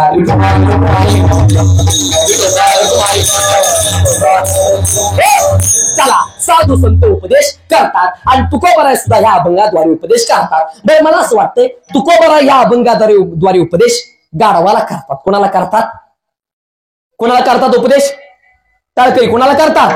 चला साधू संत उपदेश करतात आणि तुकोबराय सुद्धा ह्या अभंगाद्वारे उपदेश करतात. बरं मला असं वाटतंय तुकोबराय ह्या अभंगाद्वारे उपदेश गाढवाला करतात. कोणाला करतात? कोणाला करतात उपदेश? टाळकरी कोणाला करतात?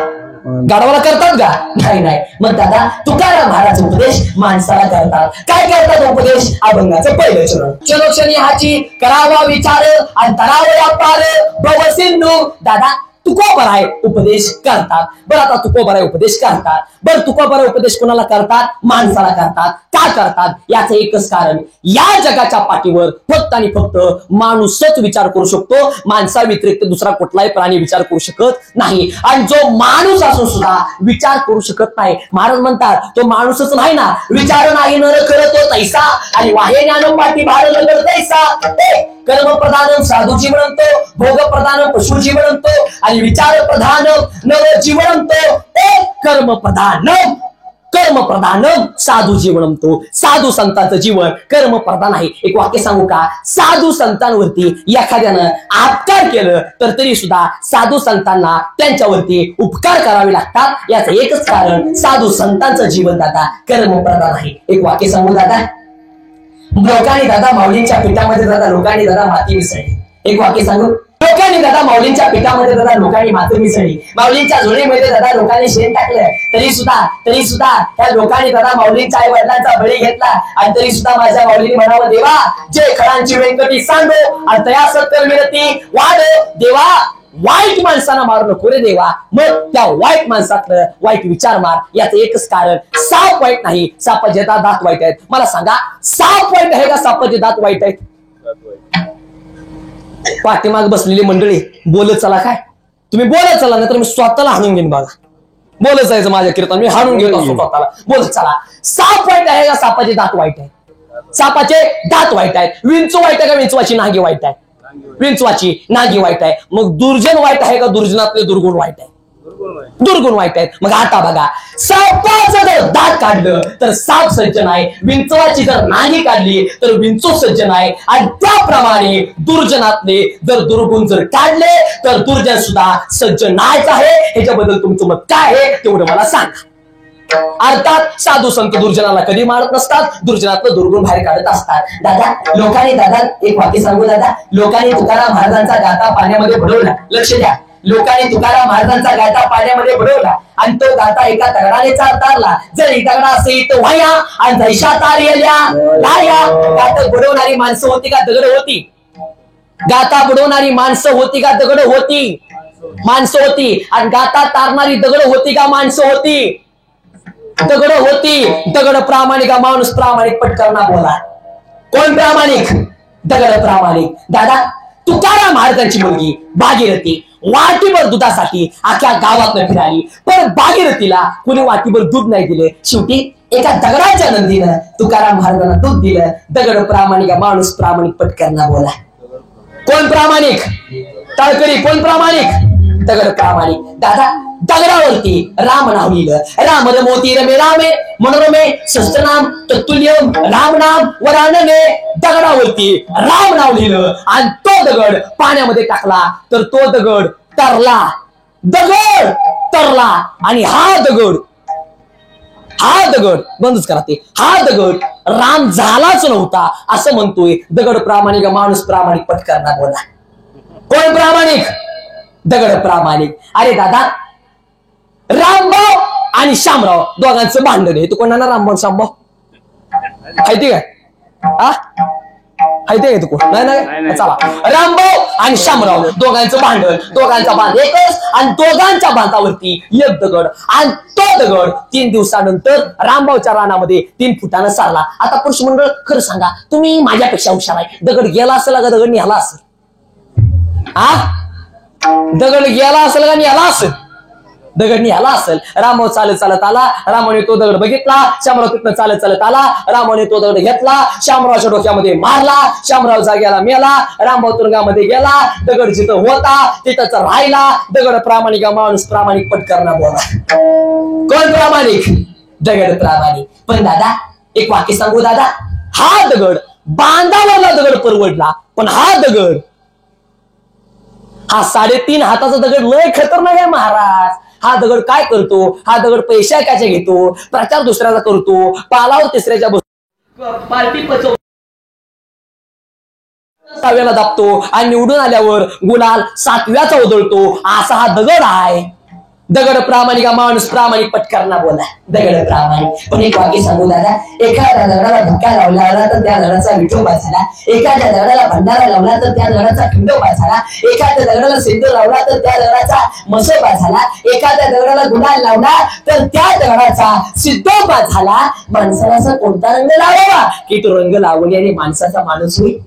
गाढवाला करतात का? नाही. मग दादा तुकाराम महाराज उपदेश माणसाला करतात. काय करतात उपदेश? अभंगाचं पहिलं चरण. चलोक्षणी हाची करावा विचार आणि तरावया पार भव सिंधू. दादा तुकोबराय उपदेश करतात. बरं आता तुकोबराय उपदेश करतात. बरं तुकोबराय उपदेश कोणाला करतात? माणसाला करतात. का करतात? याचं एकच कारण, या जगाच्या पाठीवर फक्त आणि फक्त माणूसच विचार करू शकतो, माणसा व्यतिरिक्त दुसरा कुठलाही प्राणी विचार करू शकत नाही. आणि जो माणूस असून सुद्धा विचार करू शकत नाही, महाराज म्हणतात तो माणूसच नाही ना, विचार नाही नर करतो तैसा आणि वाहे ज्ञान पाठी भार लगड तैसा. कर्म प्रधान साधू जीवनंतो, भोग प्रधान पशु जीवनंतो आणि विचार प्रधान नव जीवनंतो. कर्म प्रधान साधू जीवनंतो. साधू संतांचं जीवन कर्म प्रधान आहे. एक वाक्य सांगू का? साधू संतांवरती एखाद्यानं अपकार केलं तर तरी सुद्धा साधू संतांना त्यांच्यावरती उपकार करावे लागतात. याचं एकच कारण साधू संतांचं जीवन दादा कर्म प्रधान आहे. एक वाक्य सांगू दादा, लोकांनी दादा माऊलींच्या पिठामध्ये दादा लोकांनी दादा माती मिसळली. एक वाक्य सांगू, लोकांनी दादा माऊलींच्या पिठामध्ये दादा लोकांनी माती मिसळली, माऊलींच्या झोळीमध्ये दादा लोकांनी शेण टाकलं, तरी सुद्धा त्या लोकांनी दादा माऊलींच्या आई वडिलांचा बळी घेतला आणि तरी सुद्धा माझ्या माऊलीने म्हणावं देवा जे खडांची व्यंकटी सांडो आणि तया सत्तर मिळती वाढ. देवा वाईट माणसांना मारू नको रे देवा, मग त्या वाईट माणसातलं वाईट विचार मार. याचं एकच कारण, साप वाईट नाही, सापाचे दात वाईट आहेत. मला सांगा साप वाईट आहे का सापाचे दात वाईट आहेत? पाठीमाग बसलेली मंडळी बोलत चला, काय तुम्ही बोलत चला नाही तर मी स्वतःला हाणून घेईन. बघा बोलत जायचं माझ्या कीर्तन, मी हाणून घेतो स्वतःला. बोलत चला, साप वाईट आहे का सापाचे दात वाईट आहेत? सापाचे दात वाईट आहेत. विंचू वाईट आहे का विंचवाची नागी वाईट आहे? विंचवाची नागी वाईट आहे. मग दुर्जन वाईट आहे का दुर्जनातले दुर्गुण वाईट आहे? दुर्गुण वाईट आहेत. मग आता बघा, सापाचं जर दात काढलं तर साप सज्जन आहे, विंचवाची जर नागी काढली तर विंचू सज्जन आहे. आणि त्याप्रमाणे दुर्जनातले जर दुर्गुण जर काढले तर दुर्जन सुद्धा सज्जन नाहीच आहे. ह्याच्याबद्दल तुमचं मत काय आहे तेवढं मला सांगा. अर्थात साधू संत दुर्जनाला कधी मारत नसतात, दुर्जनातलं दुर्गुण बाहेर काढत असतात. दादा लोकांनी दादा एक वाक्य सांगू दादा, लोकांनी तुकाराम महाराजांचा गाथा पाण्यामध्ये बुडवला. लक्ष द्या, लोकांनी तुकाराम महाराजांचा गाथा पाण्यामध्ये बुडवला आणि तो गाथा एका दगडाने तारला. जर ही दगडा असेल तर व्हाया आणि जैशा तार लाया. गाथा बुडवणारी माणसं होती का दगड होती? गाथा बुडवणारी माणसं होती का दगड होती? माणसं होती. आणि गाथा तारणारी दगड होती का माणसं होती? दगड होती. दगड प्रामाणिक, माणूस प्रामाणिक. पटकन बोला, कोण प्रामाणिक? दगड प्रामाणिक. दादा तुकाराम महाराजांची मुलगी भागीरथी वाटीभर दुधासाठी अख्ख्या गावात फिराली, पण भागीरथीला कुणी वाटीभर दूध नाही दिले. शेवटी एका दगडाच्या नंदीनं तुकाराम महाराजांना दूध दिलं. दगड प्रामाणिक, माणूस प्रामाणिक. पटकन बोला, कोण प्रामाणिक? टाळकरी कोण प्रामाणिक? दगड प्रामाणिक. दादा दगडावरती राम नाव लिहिलं. राम रमोती रमे रामे मनोरमे शस्त्रनाम तत्तुल्यम राम नाम वरानने. दगडावरती राम नाव लिहिलं आणि तो दगड पाण्यामध्ये टाकला तर तो दगड तरला. दगड तरला. आणि हा दगड बंदच करा ते, हा दगड राम झालाच नव्हता असं म्हणतोय. दगड प्रामाणिक, माणूस प्रामाणिक. पटकरना बोला, कोण प्रामाणिक? दगड प्रामाणिक. अरे दादा रामभाऊ आणि शामराव दोघांचं भांडण आहे. तू कोणाला रामभाऊ शामभाऊ माहिती काय? माहिती आहे तू कोण? नाही. चला, रामभाऊ आणि शामराव दोघांचं भांडण, दोघांचा बांध एकच आणि दोघांच्या बांधावरती एक दगड. आणि तो दगड 3 दिवसानंतर रामभाऊच्या रानामध्ये 3 फुटानं सारला. आता पुरुष मंडळ खरं सांगा, तुम्ही माझ्यापेक्षा हुशार आहे. दगड गेला असेल का दगड निघाला असेल? दगड गेला असेल का निघाला असेल? दगड निघाला असेल. रामभाऊ चालत चालत आला, रामाने तो दगड बघितला, शामराव तिथनं चालत चालत आला, रामाने तो दगड घेतला, शामरावच्या डोक्यामध्ये मारला, शामराव जाग्याला मेला, रामभाऊ तुरुंगामध्ये गेला, दगड जिथं होता तिथंच राहिला. दगड प्रामाणिक माणूस प्रामाणिक पटकरना बोला. कोण प्रामाणिक? दगड प्रामाणिक. पण दादा एक वाक्य सांगू दादा, हा दगड बांधावाला दगड परवडला, पण हा दगड, हा 3.5 हाताचा दगड लय खतरनाक आहे महाराज. हा दगड काय करतो? हा दगड पैशाच्या घेतो, प्रचार दुसऱ्याचा करतो, पालावर तिसऱ्याच्या बसतो, पार्टी पचव सहाव्याला दाबतो आणि निवडून आल्यावर गुलाल 7व्याचा उधळतो. असा हा दगड आहे. दगड प्रामाणिक माणूस प्रामाणिक पटकरना बोला. दगड प्रामाणिक. पण एक वाक्य सांगू दादा, एखाद्या दगडाला धक्का लावला तर त्या दगडाचा विठोबा झाला, एखाद्या दगडाला भंडारा लावला तर त्या दगडाचा खंडोबा झाला, एखाद्या दगडाला सिंदूर लावला तर त्या दगडाचा मसोबा झाला, एखाद्या दगडाला गुलाल लावला तर त्या दगडाचा सिद्धोबा झाला. माणसाला असा कोणता रंग लावावा की तो रंग लावण्याने माणसाचा माणूस होईल?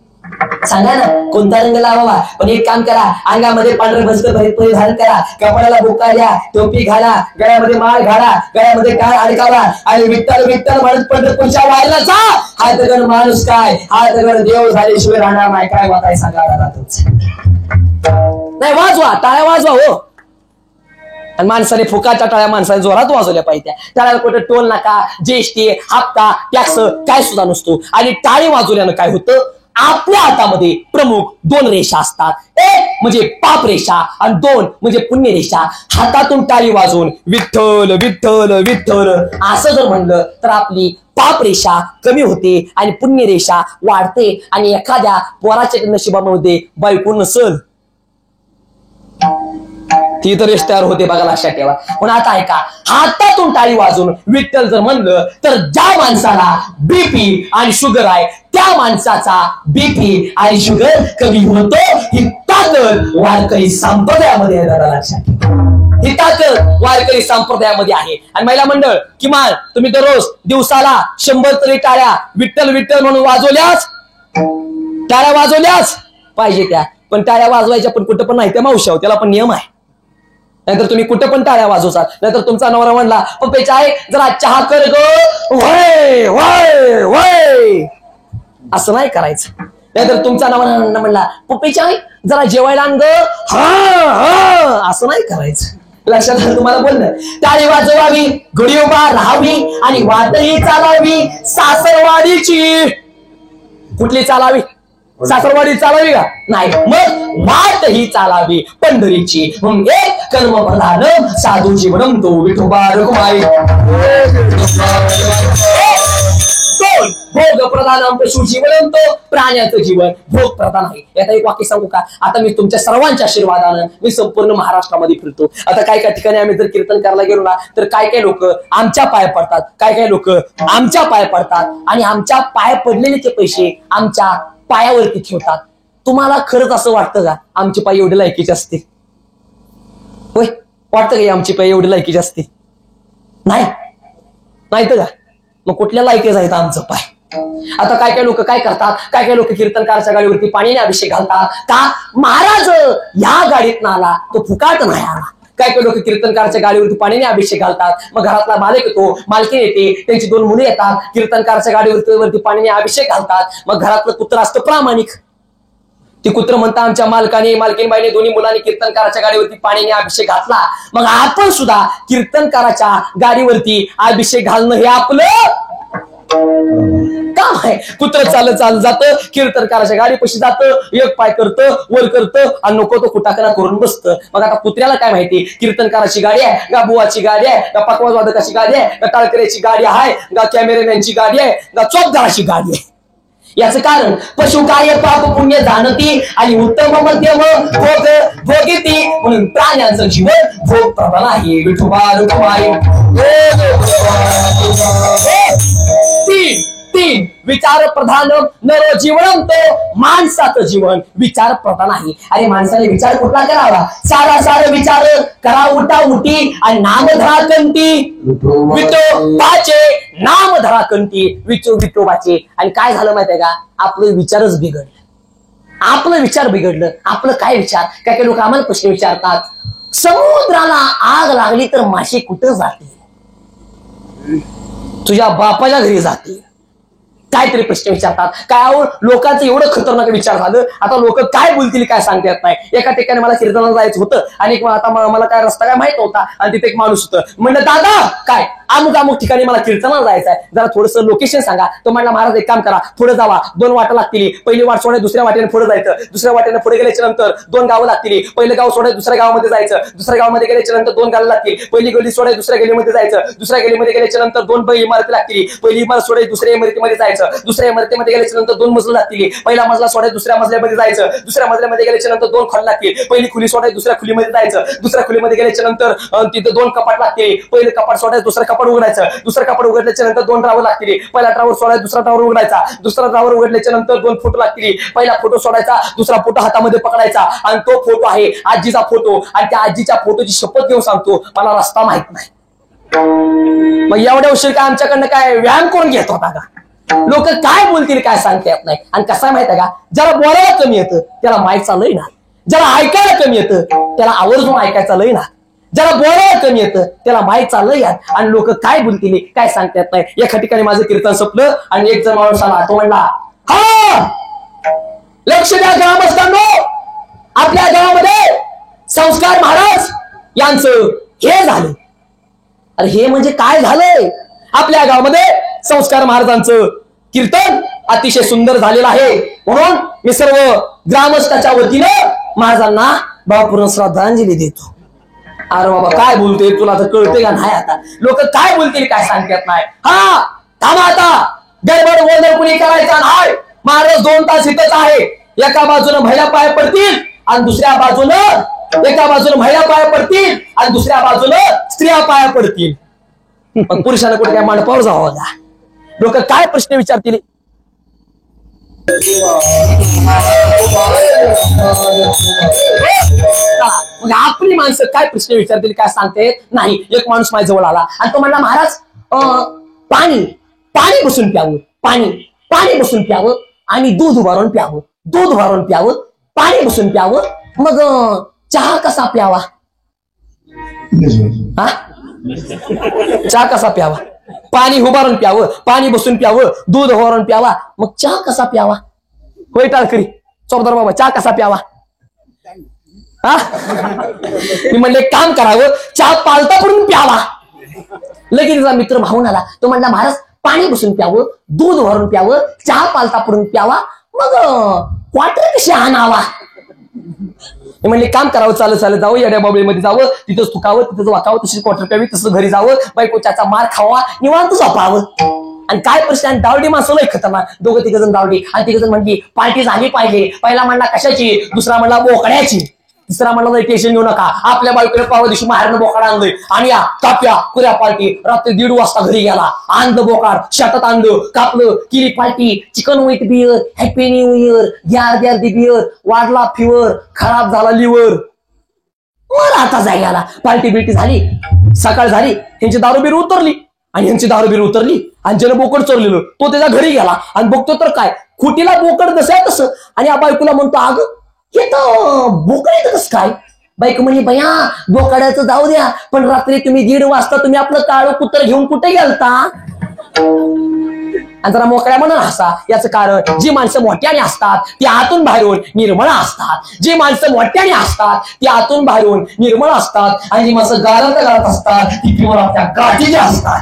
सांगा ना, कोणता रंग लावावा? पण एक काम करा, अंगामध्ये पांढरे वस्त्र परिधान करा, कपाळाला बोका द्या, टोपी घाला, गळ्यामध्ये माळ घाला, गळ्यामध्ये टाळ अडकावा आणि विठ्ठल विठ्ठल म्हणत पंढरपूरच्या वारीला जा. हा दगड माणूस काय? हा दगड देव झाल्याशिवाय राहणार नाही. काय वाटाय सांगा दादा तुमचं? नाही वाजवा, टाळ्या वाजवा हो. आणि माणसाने फुकाच्या टाळ्या माणसाने जोरात वाजवल्या पाहिजे. टाळ्याला कुठे टोल नाका, जीएसटी, हप्ता, टॅक्स काय सुद्धा नसतो. आणि टाळी वाजवल्यानं काय होतं? आपल्या हातामध्ये प्रमुख 2 रेषा असतात. एक म्हणजे पाप रेषा आणि 2 म्हणजे पुण्य रेषा. हातातून टाळी वाजवून विठ्ठल विठ्ठल विठ्ठल असं जर म्हणलं तर आपली पाप रेषा कमी होते आणि पुण्य रेषा वाढते. आणि एखाद्या पोराच्या नशिबामध्ये बायको नसल ती तर तयार होते बघा, लक्षात ठेवा. पण आता ऐका, हातातून टाळी वाजून विठ्ठल जर म्हणलं तर ज्या माणसाला बीपी आणि शुगर आहे त्या माणसाचा बीपी आणि शुगर कमी होतो. ही ताकद वारकरी संप्रदायामध्ये आहे दादा, लक्षात ठेवा. ही ताकद वारकरी संप्रदायामध्ये आहे. आणि महिला मंडळ, किमान तुम्ही दररोज दिवसाला 100 तरी टाळ्या विठ्ठल विठ्ठल म्हणून वाजवल्याच, टाळ्या वाजवल्याच पाहिजे त्या. पण टाळ्या वाजवायच्या पण कुठं पण नाही त्या मावशाव, त्याला पण नियम आहे. नाहीतर तुम्ही कुठं पण टाळ्या वाजवसाल. नाहीतर तुमचा नवरा म्हणला पप्पेचा आहे जरा चहा कर ग, वय वय वय, असं नाही करायचं. नाहीतर तुमचा नवरा म्हणला पप्पेचा आहे जरा जेवायला आण ग, हा, असं नाही करायचं. लक्षात आलं तुम्हाला बोलणं? टाळी वाजवावी, घडी उभा राहावी आणि वाटही चालावी सासरवाडीची. कुठली चालावी? सासरवाडी चालावी का? नाही, मग वाट ही चालावी पंढरीची. मग एक कर्म प्रधान साधू जीवनम तो विठोबा रघुमाई. भोग प्रधान पशु जीवन तो प्राण्याचं जीवन भोग प्रधान आहे. यात एक वाक्य सांगू का? आता मी तुमच्या सर्वांच्या आशीर्वादानं मी संपूर्ण महाराष्ट्रामध्ये फिरतो. आता काय काय ठिकाणी आम्ही जर कीर्तन करायला गेलो ना तर काय काय लोक आमच्या पाया पडतात, काय काय लोक आमच्या पाया पडतात आणि आमच्या पाया पडलेले ते पैसे आमच्या पायावरती ठेवतात. तुम्हाला खरंच असं वाटतं का आमचे पाय एवढे लायकीचे असते? होय, वाटतं का आमचे पाय एवढे लायकीचे असते? नाही, नाही तर का? मग कुठल्या लायकीच आहेत आमचं पाय? आता काय काय लोक काय करतात, काय काय लोक कीर्तनकारच्या गाडीवरती पाण्याने अभिषेक घालतात. का? महाराज या गाडीत आला तो फुकाट नाही आला. काय काय लोक कीर्तनकारच्या गाडीवरती पाण्याने अभिषेक घालतात. मग घरातला मालक येतो, मालकी येते, त्यांची 2 मुले येतात, कीर्तनकारच्या गाडीवरती पाण्याने अभिषेक घालतात. मग घरातलं कुत्र असतं प्रामाणिक. ती कुत्र म्हणता आमच्या मालकीनबाईने दोन्ही मुलांनी कीर्तनकाराच्या गाडीवरती पाण्याने अभिषेक घातला. मग आपण सुद्धा कीर्तनकाराच्या गाडीवरती अभिषेक घालणं हे आपलं काम आहे. कुत्र चालत चालत जातं, कीर्तनकाराच्या गाडीपाशी जातं, एक पाय करतं, वर करतं आणि नको तो कुटाकरा करून बसतं. मग आता कुत्र्याला काय माहिती कीर्तनकाराची गाडी आहे का बुवाची गाडी आहे का पकवाज वादकाची गाडी आहे का टाळकऱ्याची गाडी आहे का कॅमेरामॅनची गाडी आहे का चौकदाराची गाडी आहे? याचं कारण पशु कार्य पाप पुण्य जाणती आणि उत्तम मध्यम भोग भोगिती म्हणून प्राण्यांचं जीवन भोग प्रबल आहे. विठोबा रघुमाई. तीन विचार प्रधान नरो जीवन तो माणसाचं जीवन विचार प्रधान आहे. अरे माणसाने विचार कुठला करावा? सारा विचार करा उठा उठी आणि नाम धरा कंठी विठोबाचे, नाम धरा कंठी विठोबाचे. आणि काय झालं माहितीये का? आपलं विचारच बिघडलं. आपलं विचार बिघडलं. आपलं काय विचार? काय काय लोक आम्हाला प्रश्न विचारतात, समुद्राला आग लागली तर मासे कुठं जाते? तुझ्या बापाच्या घरी जाते. काहीतरी प्रश्न विचारतात. काय लोकांचं एवढं खतरनाक विचार झालं. आता लोक काय बोलतील काय सांगता येत नाही. एका ठिकाणी मला कीर्तनाला जायचं होतं आणि आता मला काय रस्ता काय माहित नव्हता आणि तिथे एक माणूस होतं. म्हणलं दादा काय अमुक अमुक ठिकाणी मला कीर्तनाला जायचं आहे, जरा थोडंसं लोकेशन सांगा. तो म्हणला महाराज एक काम करा, पुढे जावा, 2 वाटा लागतील. पहिली वाट सोडाय दुसऱ्या वाटेने पुढे जायचं, दुसऱ्या वाटेने पुढे गेल्याच्या नंतर 2 गावं लागतील. पहिलं गाव सोडाय दुसऱ्या गावामध्ये जायचं, दुसऱ्या गावामध्ये गेल्याच्या नंतर 2 गावं लागतील. पहिली गल्ली सोडाय दुसऱ्या गल्लीमध्ये जायचं, दुसऱ्या गल्लीमध्ये गेल्याच्या नंतर 2 इमारती लागतील. पहिली इमारत सोडाय दुसऱ्या इमारतीमध्ये जायचं, दुसऱ्या इमारतीमध्ये गेल्याच्या नंतर 2 मजले लागतील. पहिला मजला सोडाय दुसऱ्या मजल्यामध्ये जायचं, दुसऱ्या मजल्यामध्ये गेल्याच्या नंतर 2 खोली लागतील. पहिली खुली सोडाय दुसऱ्या खुलीमध्ये जायचं, दुसऱ्या खुलीमध्ये गेल्याच्या नंतर तिथे 2 कपाट लागतील. पहिलं कपाट सोडाय दुसरं कपाट उघडायचं, दुसरं कपाट उघडल्याच्या नंतर 2 ड्रावर लागतील. पहिला ड्रावर सोडायचा, दुसरा ड्रावर उघडायचा, दुसरा ड्रावर उघडल्याच्या नंतर 2 फोटो लागतील. पहिला फोटो सोडायचा, दुसरा फोटो हातामध्ये पकडायचा आणि तो फोटो आहे आजीचा फोटो. आणि त्या आजीच्या फोटोची शपथ घेऊन सांगतो मला रस्ता माहित नाही. मग एवढ्या उशीर काय आमच्याकडनं काय व्यायाम करून घेत होता का? लोक काय बोलतील काय सांगता येत नाही. आणि कसं माहित आहे का, ज्याला बोलायला कमी येतं त्याला माईकचा लय ना, ज्याला ऐकायला कमी येतं त्याला आवर्जून ऐकायचा लय ना, ज्याला बोलायला कमी येतं त्याला माहीत चाललंय यार. आणि लोक काय बोलतील काय सांगता येत नाही. एका ठिकाणी माझं कीर्तन संपलं आणि एक जण माणूस आला, तो म्हणला हा लक्ष द्या ग्रामस्थांनो, आपल्या गावामध्ये संस्कार महाराज यांचं हे झालं. अरे हे म्हणजे काय झालंय? आपल्या गावामध्ये संस्कार महाराजांचं कीर्तन अतिशय सुंदर झालेलं आहे, म्हणून मी सर्व ग्रामस्थाच्या वतीनं महाराजांना भावपूर्ण श्रद्धांजली देतो. अरे बाबा काय बोलतोय, तुला तर कळते का नाही? आता लोक काय बोलतील काय सांगतात नाही. हा थांबा, आता गडबड गोंधळ कुणी करायचा नाही. महाराज 2 तास इथंच आहे. एका बाजूने महिला पाय पडतील आणि दुसऱ्या बाजूनं एका बाजूने महिला पाय पडतील आणि दुसऱ्या बाजूनं स्त्रिया पाया पडतील. पण पुरुषांना कुठे काय मांडपावर जावं का? लोक काय प्रश्न विचारतील? आपली माणसं काय प्रश्न विचारतील काय सांगते नाही. एक माणूस माझ्या जवळ आला आणि तो म्हणला महाराज पाणी बसून प्यावं, पाणी बसून प्यावं आणि दूध उभारून प्यावं, दूध उभारून प्यावं, पाणी बसून प्यावं. मग चहा कसा प्यावा? हा चहा कसा प्यावा? पाणी उभारून प्यावं, पाणी बसून प्यावं, दूध उभारून प्यावा, मग चहा कसा प्यावा? होय टाळकरी चौदार बाबा, चहा कसा प्यावा? हा मी म्हणले काम करावं, चहा पालता पडून प्यावा. लगेच मित्र भाऊन आला, तो म्हणला महाराज पाणी बसून प्यावं, दूध उभारून प्यावं, चहा पालता पडून प्यावा, मग क्वार्टर कशी आणावा? म्हणले काम करावं, चालत चालत जावं, येड्या बाबळीमध्ये जावं, तिथंच थुकावं, तिथंच वाकावं, तशीच क्वार्टर प्यावी, तसं घरी जावं, बायकोच्याचा मार खावा, निवांत झोपावं. आणि काय प्रश्न, दावडी माणसं लय खतरनाक. 2-3 जण दावडी आणि 3 जण म्हणली पार्टी झाली पाहिजे. पहिला म्हणला कशाची, दुसरा म्हणला बोकड्याची, तिसरा म्हणला टेन्शन घेऊ नका, आपल्या बायकोने परवा दिवशी बाहेरनं बोकाड आणलंय आणि या काप्या पुऱ्या पार्टी. रात्री 1:30 वाजता घरी गेला, आणलं बोकाड, शेतात आणलं, कापलं, केली party, chicken with beer, happy new year, ग्यार दी बिअर, वाढला फिवर, खराब झाला लिव्हर. मग आता जायला पार्टी बिर्टी झाली, सकाळ झाली, ह्यांची दारूबीर उतरली आणि ह्यांची दारूबीर उतरली आणि ज्याला बोकड चोरलेलं तो त्याच्या घरी गेला आणि बघतो तर काय खुटीला बोकड कसं तसं. आणि या बायकोला म्हणतो अगं हे तर बोकड येतं कसं काय? बायको म्हणजे बया बोकडाचं जाऊ द्या, पण रात्री तुम्ही 1:30 वाजता तुम्ही आपलं काळं कुत्र घेऊन कुठे गेलता? आणि जरा मोकळ्या म्हणून हसा. याचं कारण जी माणसं मोठ्याने असतात ती आतून बाहेरून निर्मळ असतात, जी माणसं मोठ्याने असतात ती आतून बाहेरून निर्मळ असतात, आणि जी माणसं गाळत असतात ती पिवळा आपल्या गाठीची असतात.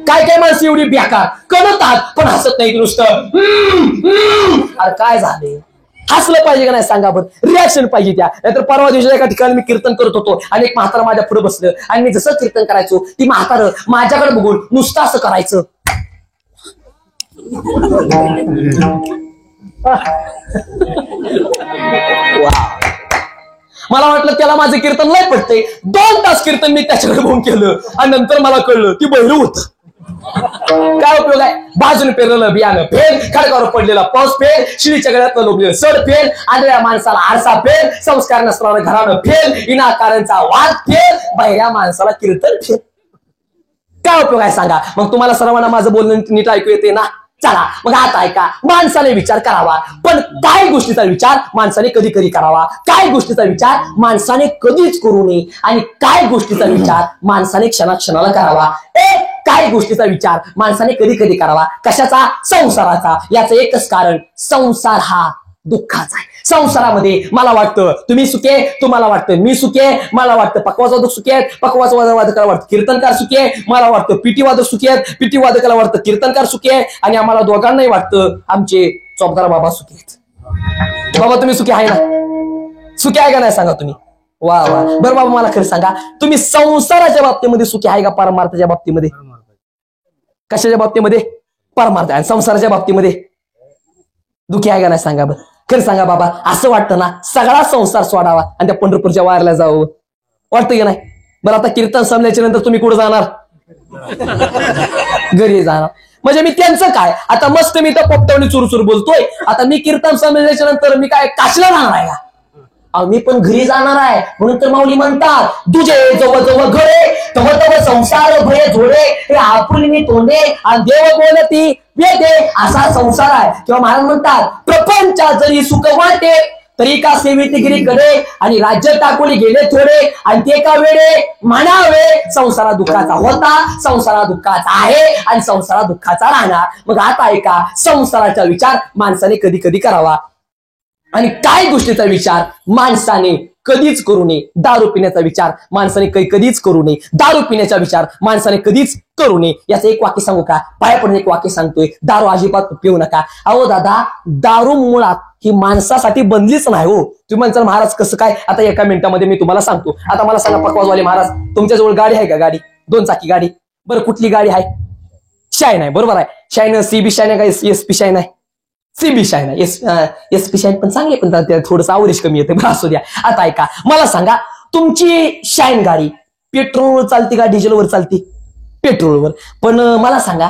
काय काय माणसं एवढी बेकार कळतात पण हसत नाही नुसतं. अरे काय झाले? हसलं पाहिजे का नाही सांगा बरं, रिॲक्शन पाहिजे त्या. नाहीतर परवा दिवशी एका ठिकाणी मी कीर्तन करत होतो आणि एक म्हातारा माझ्या पुढे बसलं आणि मी जसं कीर्तन करायचो ती म्हातारं माझ्याकडे बघून नुसतं असं करायचं. मला वाटलं त्याला माझं कीर्तन लय पडतंय. 2 तास कीर्तन मी त्याच्याकडे बघून केलं आणि नंतर मला कळलं ती बहिरू होत. काय उपयोग आहे? बाजून पेरलेलं बियाणं फेल, खडकावर पडलेला पाऊस फेल, शिळीच्या गळ्यात लोबलेलं सड फेल, आंधळ्या माणसाला आरसा फेल, संस्कार नसणारं घरानं फेल, विनाकारांचा वाद फेल, बहिऱ्या माणसाला कीर्तन फेल. काय उपयोग आहे सांगा? मग तुम्हाला सर्वांना माझं बोलणं नीट ऐकू येते ना? चला मग आता ऐका, माणसाने विचार करावा, पण काय गोष्टीचा विचार माणसाने कधी कधी करावा, काय गोष्टीचा विचार माणसाने कधीच करू नये, आणि काय गोष्टीचा विचार माणसाने क्षणाक्षणाला करावा. काय गोष्टीचा विचार माणसाने कधी कधी करावा, कशाचा? संसाराचा. याचं एकच कारण, संसार हा दुःखाचा आहे. संसारामध्ये मला वाटतं तुम्ही सुखे, तुम्हाला वाटतं मी सुखे, मला वाटतं पकवाजवादक सुखे आहेत, पकवाजवादकाला वाटतं कीर्तनकार सुखे आहे, मला वाटतं पिटीवादक सुखे आहेत, पिटीवादकाला वाटतं कीर्तनकार सुखे आहे, आणि आम्हाला दोघांनाही वाटतं आमचे चौकदार बाबा सुखे आहेत. बाबा तुम्ही सुखे आहे ना? सुखे आहे का नाही सांगा तुम्ही? वा वा. बरं बाबा मला खरं सांगा, तुम्ही संसाराच्या बाबतीमध्ये सुखी आहे का परमार्थाच्या बाबतीमध्ये? कशाच्या बाबतीमध्ये? परमार्थ. आणि संसाराच्या बाबतीमध्ये दुखी आहे का नाही सांगा बरं? खरं सांगा बाबा, असं वाटतं ना सगळा संसार सोडावा आणि त्या पंढरपूरच्या वारला जावं, वाटतं की नाही? बरं आता कीर्तन संपल्याच्या नंतर तुम्ही कुठं जाणार? घरी जाणार. म्हणजे मी त्यांचं काय, आता मस्त मी तर पोपटवणी चुरचूर बोलतोय, आता मी कीर्तन संपल्याच्या नंतर मी काय काशीला जाणार आहे का? मी पण घरी जाणार आहे. म्हणून तर माऊली म्हणतात, तुझे जवळ जवळ घरे तव तव संसार भये जोडे, हे आपण मी तोंडे आणि देव बोलती वेदे, असा संसार आहे. किंवा महाराज म्हणतात, प्रपंचा जरी सुख वाटे तरी का सेवितगिरी कडे, आणि राज्य टाकून गेले थोडे आणि ते का वेळे म्हणावे, संसारा दुःखाचा होता, संसारा दुःखाचा आहे आणि संसारा दुःखाचा राहणार. मग आता ऐका, संसाराचा विचार माणसाने कधी कधी करावा, आणि काय गोष्टीचा विचार माणसाने कधीच करू नये. दारू पिण्याचा विचार माणसाने कधीच करू नये. दारू पिण्याचा विचार माणसाने कधीच करू नये. याचं एक वाक्य सांगू का? पाया पडून एक वाक्य सांगतोय, दारू अजिबात पिऊ नका. अहो दादा, दारू मुळात ही माणसासाठी बनलीच नाही हो. तुम्ही म्हणसाल महाराज कसं काय? आता एका मिनिटामध्ये मी तुम्हाला सांगतो. आता मला सांगा पकवाजवाले महाराज, तुमच्याजवळ गाडी आहे का? गाडी, 2 चाकी गाडी. बरं कुठली गाडी आहे? शाईन आहे, बरोबर आहे. शाईन सीबी शाईन आहे का एसपी शाईन आहे? सीबी शाईन आहे. एसपी शाईन पण चांगले, पण थोडंसं आवरेज कमी येते. बरं असू द्या. आता ऐका, मला सांगा, तुमची शाईन गाडी पेट्रोलवर चालते का डिझेलवर चालते? पेट्रोलवर. पण मला सांगा,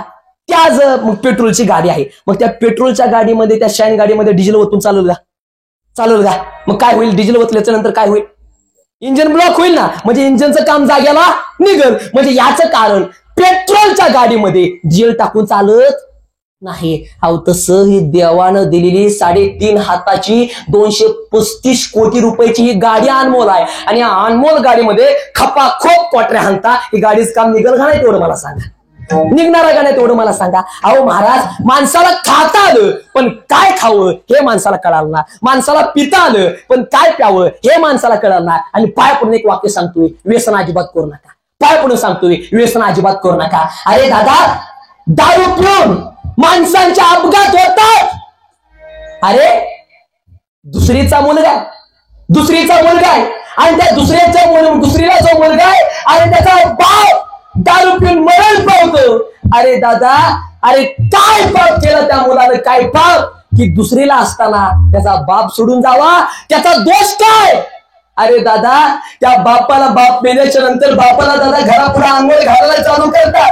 त्याच मग पेट्रोलची गाडी आहे, मग त्या पेट्रोलच्या गाडीमध्ये, त्या शाईन गाडीमध्ये डिझेल ओतून चालवलं का? चालवलं का? मग काय होईल? डिझेल ओतल्याच्या नंतर काय होईल? इंजिन ब्लॉक होईल ना. म्हणजे इंजिनचं काम जाग्याला निघल. म्हणजे याचं कारण, पेट्रोलच्या गाडीमध्ये डिझेल टाकून चालत नाही. अहो तसं ही देवानं दिलेली 3.5 हाताची 235 कोटी रुपयाची ही गाडी अनमोल आहे, आणि या अनमोल गाडीमध्ये खपाखोप क्वाटऱ्या हाणता ही गाडीच काम निघल का नाही तेवढं मला सांगा? निघणार का नाही तेवढं मला सांगा? अहो महाराज, माणसाला खाता आलं पण काय खावं हे माणसाला कळालं ना. माणसाला पिता आलं पण काय प्यावं हे माणसाला कळालं ना. आणि पाय पडून एक वाक्य सांगतोय, व्यसन अजिबात करू नका. पाय पडून सांगतोय, व्यसन अजिबात करू नका. अरे दादा, दारू पिऊन माणसांचे अपघात होतात. अरे दुसरीचा मुलगा आहे, आणि त्या दुसरीला जो मुलगा आहे आणि त्याचा बाप दारू पिऊन मरण पावतो. अरे दादा, अरे काय पाप केलं त्या मुलानं? काय पाप की दुसरीला असताना त्याचा बाप सोडून जावा? त्याचा दोष काय? अरे दादा, त्या बापाला, बाप मेल्याच्या नंतर बापाला दादा घरापुढे आंघोळ घालायला चालू करतात,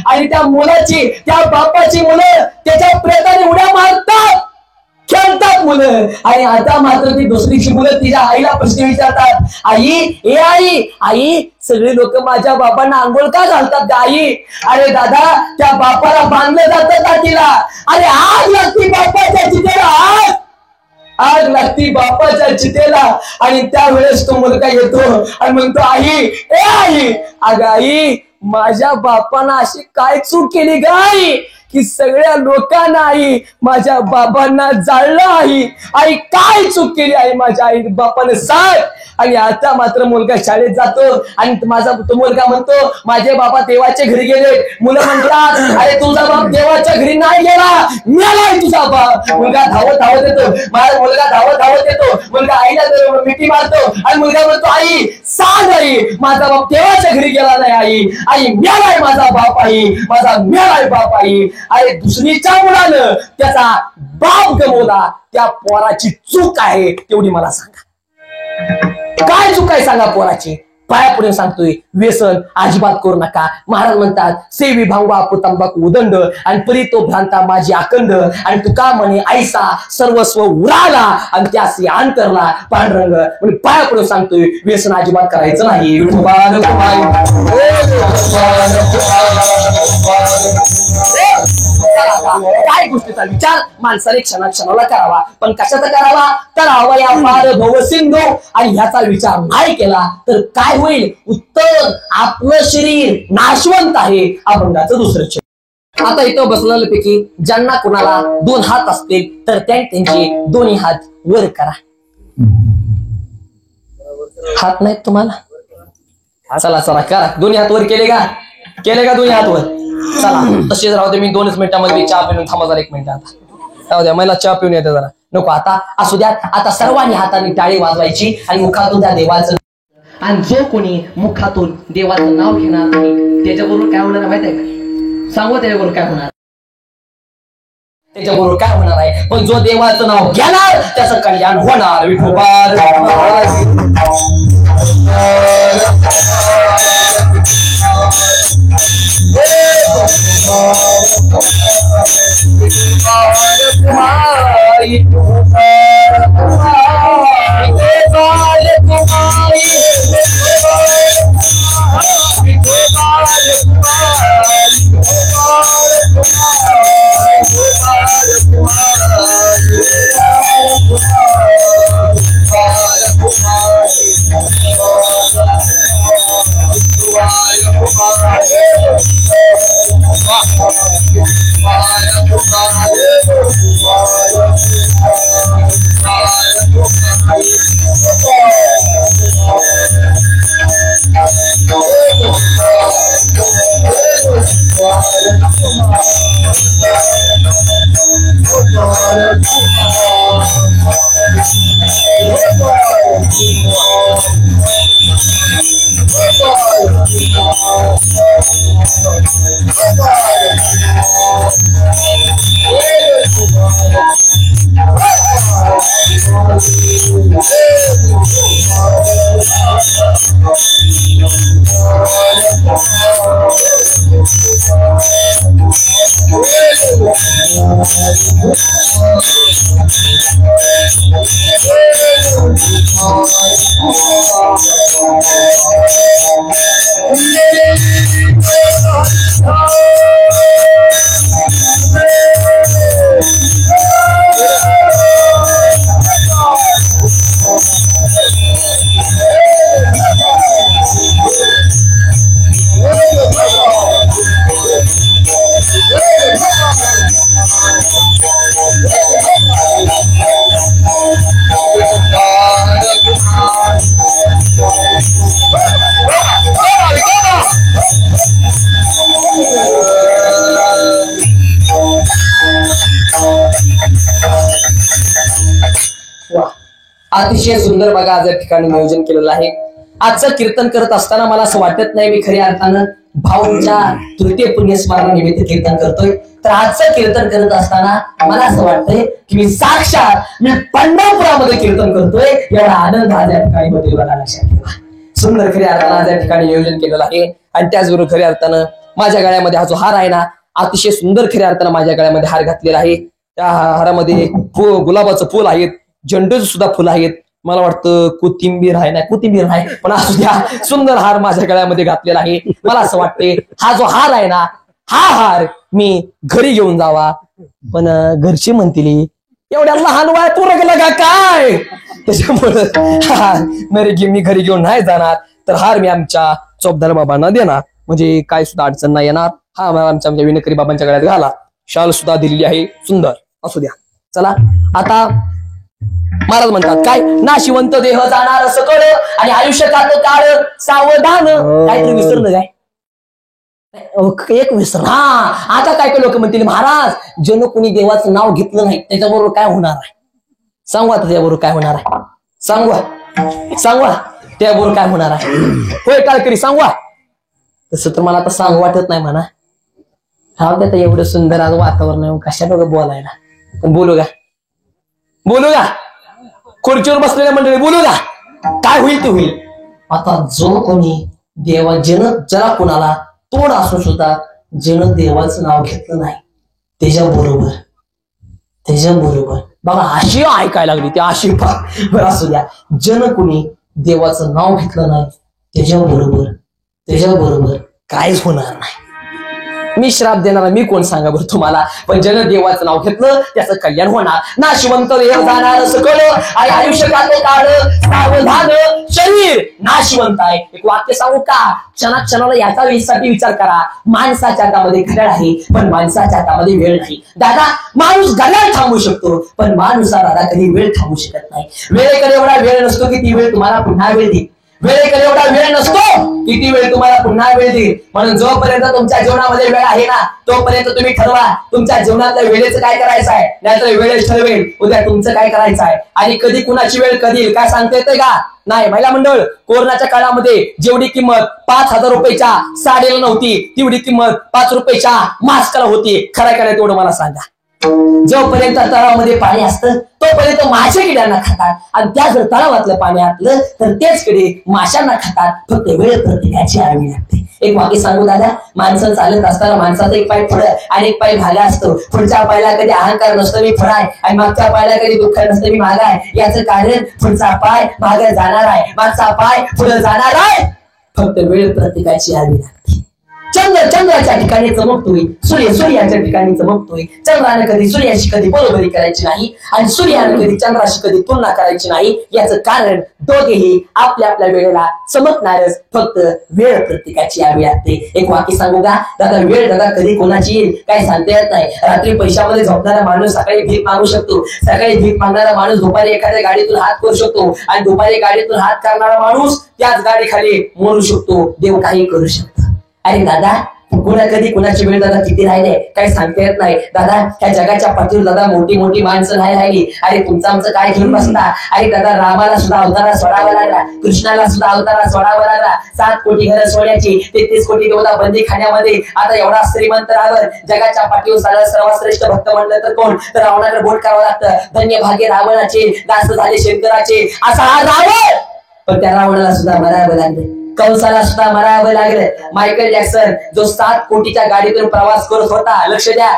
आणि त्या मुलाची, त्या बापाची मुलं त्याच्या प्रेताने उड्या मारतात, खेळतात मुलं. आणि आता मात्र ती दुसरीची मुलं तिच्या आईला प्रश्न विचारतात, आई सगळे लोक माझ्या बाबांना आंघोळ का घालतात का आई? अरे दादा, त्या बापाला बांधलं जातं ताटीला. अरे आग लागती बापाच्या चितेला, आग लागती बापाच्या चितेला. आणि त्यावेळेस तो मुलगा येतो आणि म्हणतो, आई, अगं आई, माझ्या बापानं अशी काय चूक केली ग आई की सगळ्या लोकांना आई माझ्या बाबांना जाळलं? आई काय चूक केली आई माझ्या आई बापाने सांग. आणि आता मात्र मुलगा शाळेत जातो आणि तो मुलगा म्हणतो, माझे बाबा देवाच्या घरी गेले. मुलं म्हणतात, अरे तुझा बाप देवाच्या घरी नाही गेला, मेलाय तुझा बाप. मुलगा धावत येतो, मुलगा धावत येतो, मुलगा आईला मिठी मारतो आणि मुलगा म्हणतो, आई सांग आई, माझा बाप देवाच्या घरी गेला नाही आई मेलाय माझा बाप माझा मेलाय बाप अरे दुसरीच्या मुलानं त्याचा बाप गमवला, त्या पोराची चूक आहे तेवढी मला सांगा. काय चूक आहे सांगा पोराची? पाया पुढे सांगतोय, व्यसन अजिबात करू नका. महाराज म्हणतात, सेवी भांगवा तंबाखू उदंड आणि परी तो भ्रांता माझी अखंड. आणि तुका म्हणे ऐसा सर्वस्व उराला आणि त्यासी अंतरला पांढरंग. म्हणजे पाया पुढे सांगतोय, व्यसन अजिबात करायचं नाही. चला आता, काय गोष्टीचा विचार माणसाने क्षणाला करावा, पण कशाचा करावा तर अवयापार भवसिंधू, आणि ह्याचा विचार नाही केला तर काय होईल, उत्तर आपलं शरीर नाशवंत आहे, अभंगाचं दुसरं शरीर. आता इथं बसलेल्यापैकी ज्यांना कुणाला 2 हात असतील तर त्यांचे दोन्ही हात वर करा. हात नाहीत तुम्हाला, चला चला करा. दोन्ही हात वर केले का दोन्ही हात वर? चला तसेच राहू दे, मी 2 मिनिटांमध्ये चहा पिऊन थांबा जरा 1 मिनिट. आता राहू द्या, मला चहा पिऊन येते जरा, नको आता असू द्या. आता सर्वांनी हाताने टाळी वाजवायची आणि मुखातून त्या देवाचं, आणि जो कोणी मुखातून देवाचं नाव घेणार नाही त्याच्याबरोबर काय होणार माहित आहे का? सांगू त्याच्याबरोबर काय होणार, त्याच्याबरोबर काय होणार आहे. पण जो देवाचं नाव घेणार त्याचं कल्याण होणार. विठोबा अतिशय सुंदर बघा आज या ठिकाणी नियोजन केलेलं आहे. आजचं कीर्तन करत असताना मला असं वाटत नाही मी खऱ्या अर्थानं भाऊंच्या तृतीय पुण्यस्मरणानिमित्त कीर्तन करतोय, तर आजचं कीर्तन करत असताना मला असं वाटतंय की मी साक्षात मी पंढरपुरामध्ये कीर्तन करतोय. एवढा आनंद आज या ठिकाणी मध्ये बघा, लक्षात ठेवा. सुंदर खऱ्या अर्थानं आज या ठिकाणी नियोजन केलेलं आहे. आणि त्याचबरोबर खऱ्या अर्थानं माझ्या गळ्यामध्ये हा जो हार आहे ना, अतिशय सुंदर खऱ्या अर्थानं माझ्या गळ्यामध्ये हार घातलेला आहे. त्या हारामध्ये गुलाबाचं फुल आहेत, झेंडूचं सुद्धा फुल आहेत. मला वाटतं कोथिंबीर आहे पण असू द्या, सुंदर हार माझ्या गळ्यामध्ये घातलेला आहे. मला असं वाटतंय हा जो हार आहे ना, हा हार मी घरी घेऊन जावा, पण घरचे म्हणतील एवढ्या लहान वयात उरगला का काय, त्याच्यामुळे मी घरी घेऊन नाही जाणार, तर हार मी आमच्या चोपदार बाबांना देणार, म्हणजे काय सुद्धा अडचण नाही येणार. हा मला आमच्या विनकरी बाबांच्या गळ्यात घाला. शाल सुद्धा दिलेली आहे सुंदर, असू द्या. चला आता महाराज म्हणतात काय, नाशिवंत देह जाणार सकळ आणि आयुष्यात काळ सावधान. काहीतरी विसरलं काय, एक विसर. हा आता काय लोक म्हणतील महाराज जण कोणी देवाचं नाव घेतलं नाही त्याच्याबरोबर काय होणार आहे, सांगू आता त्याबरोबर काय होणार आहे, सांगवा त्याबरोबर काय होणार आहे. होय काळकरी सांगवा. तसं तर मला आता सांगू वाटत नाही म्हणा. हा त्यात एवढं सुंदर आज वातावरण कशा बघ बोलायला, पण बोलू का खुर्चीवर बसलेल्या मंडळी, बोलू का, काय होईल ते होईल. आता जो कोणी देवा ज्याला कोणाला तोड असून सुद्धा ज्यानं देवाचं नाव घेतलं नाही त्याच्याबरोबर बघा अशी ऐकायला लागली, ती अशी बरं असू द्या. ज्यानं कोणी देवाचं नाव घेतलं नाही त्याच्याबरोबर काहीच होणार नाही. मी श्राप देणारा मी कोण सांगा बरं तुम्हाला. पण ज्यानं देवाचं नाव घेतलं त्याचं कल्याण होणार. नाशिवंत देव जाणार सकळ आणि आयुष्य काढ सावधान शरीर नाशिवंत आहे. एक वाक्य सांगू का? क्षणाक्षणाला याचा साठी विचार करा. माणसाच्या हातामध्ये घड्याळ आहे पण माणसाच्या हातामध्ये वेळ नाही. दादा माणूस घड्याळ थांबवू शकतो पण माणूस दादा कधी वेळ थांबवू शकत नाही. वेळेकडे एवढा वेळ नसतो की ती वेळ तुम्हाला पुन्हा वेळ देईल. वेळेकडे एवढा वेळ नसतो किती वेळ तुम्हाला पुन्हा वेळ देईल. म्हणून जोपर्यंत तुमच्या जीवनामध्ये वेळ आहे ना तोपर्यंत तुम्ही ठरवा तुमच्या जीवनातल्या वेळेचं काय करायचं आहे. नाहीतर वेळेत ठरवेल उद्या तुमचं काय करायचं आहे. आणि कधी कुणाची वेळ कधी काय सांगता येते का? नाही. महिला मंडळ कोरोनाच्या काळामध्ये जेवढी किंमत 5,000 रुपयाच्या साडीला नव्हती तेवढी किंमत 5 रुपयाच्या मास्कला होती. खरं काय तेवढं मला सांगा. जोपर्यंत तळामध्ये पाणी असतं तोपर्यंत मासे किड्यांना खातात आणि त्या जर तळावातलं पाणी आटलं तर तेच किडे माशांना खातात. फक्त वेळ प्रत्येकाची आळवी लागते. एक वाक्य सांगू दादा. माणसं चालत असताना माणसाचा एक पाय पुढं आणि एक पाय भागा असतो. पुढच्या पायाला कधी अहंकार नसतो मी पुढं आहे आणि मागच्या पायाला कधी दुःख नसतं मी मागा आहे. याचं कारण पुढचा पाय मागे जाणार आहे मागचा पाय पुढे जाणार आहे. फक्त वेळ प्रत्येकाची आळवी लागते. चंद्र चंद्राच्या ठिकाणी चमकतोय सूर्य सूर्याच्या ठिकाणी चमकतोय. चंद्राने कधी सूर्याशी कधी बरोबरी करायची नाही आणि सूर्याने कधी चंद्राशी कधी तुलना करायची नाही. याचं कारण दोघेही आपल्या आपल्या वेळेला चमकणारच. फक्त वेळ प्रत्येकाची यावी लागते. एक वाक्य सांगू का दादा? वेळ दादा कधी कोणाची येईल काही सांगता येत नाही. रात्री पैशामध्ये झोपणारा माणूस सकाळी भीक मागू शकतो. सकाळी भीक मागणारा माणूस दुपारी एखाद्या गाडीतून हात करू शकतो आणि दुपारी गाडीतून हात करणारा माणूस त्याच गाडीखाली मरू शकतो. देव काही करू शकतो. अरे दादा कुणा कधी कुणाची वेळ दादा किती राहिले काही सांगता येत नाही. दादा त्या जगाच्या पाठीवर दादा मोठी मोठी माणसं नाही राहिली. अरे तुमचं आमचं काय घेऊन बसता. अरे दादा रामाला सुद्धा अवतारा सोडावा लागला. कृष्णाला सुद्धा अवतारा सोडावा लागला. 7 कोटी घरं सोडायची 33 कोटी देवता बंदी खाण्यामध्ये. आता एवढा श्रीमंत रावण जगाच्या पाठीवर सर्वश्रेष्ठ भक्त म्हणलं तर कोण? तर रावणाकडे बोट करावं लागतं. धन्य भाग्य रावणाचे दास झाले शंकराचे असा हा रावण. पण त्या रावणाला सुद्धा मरावं लागलं. कंसाला सुद्धा मरावं लागलं. मायकल जॅक्सन जो 7 कोटीच्या गाडीतून प्रवास करत होता. लक्ष द्या.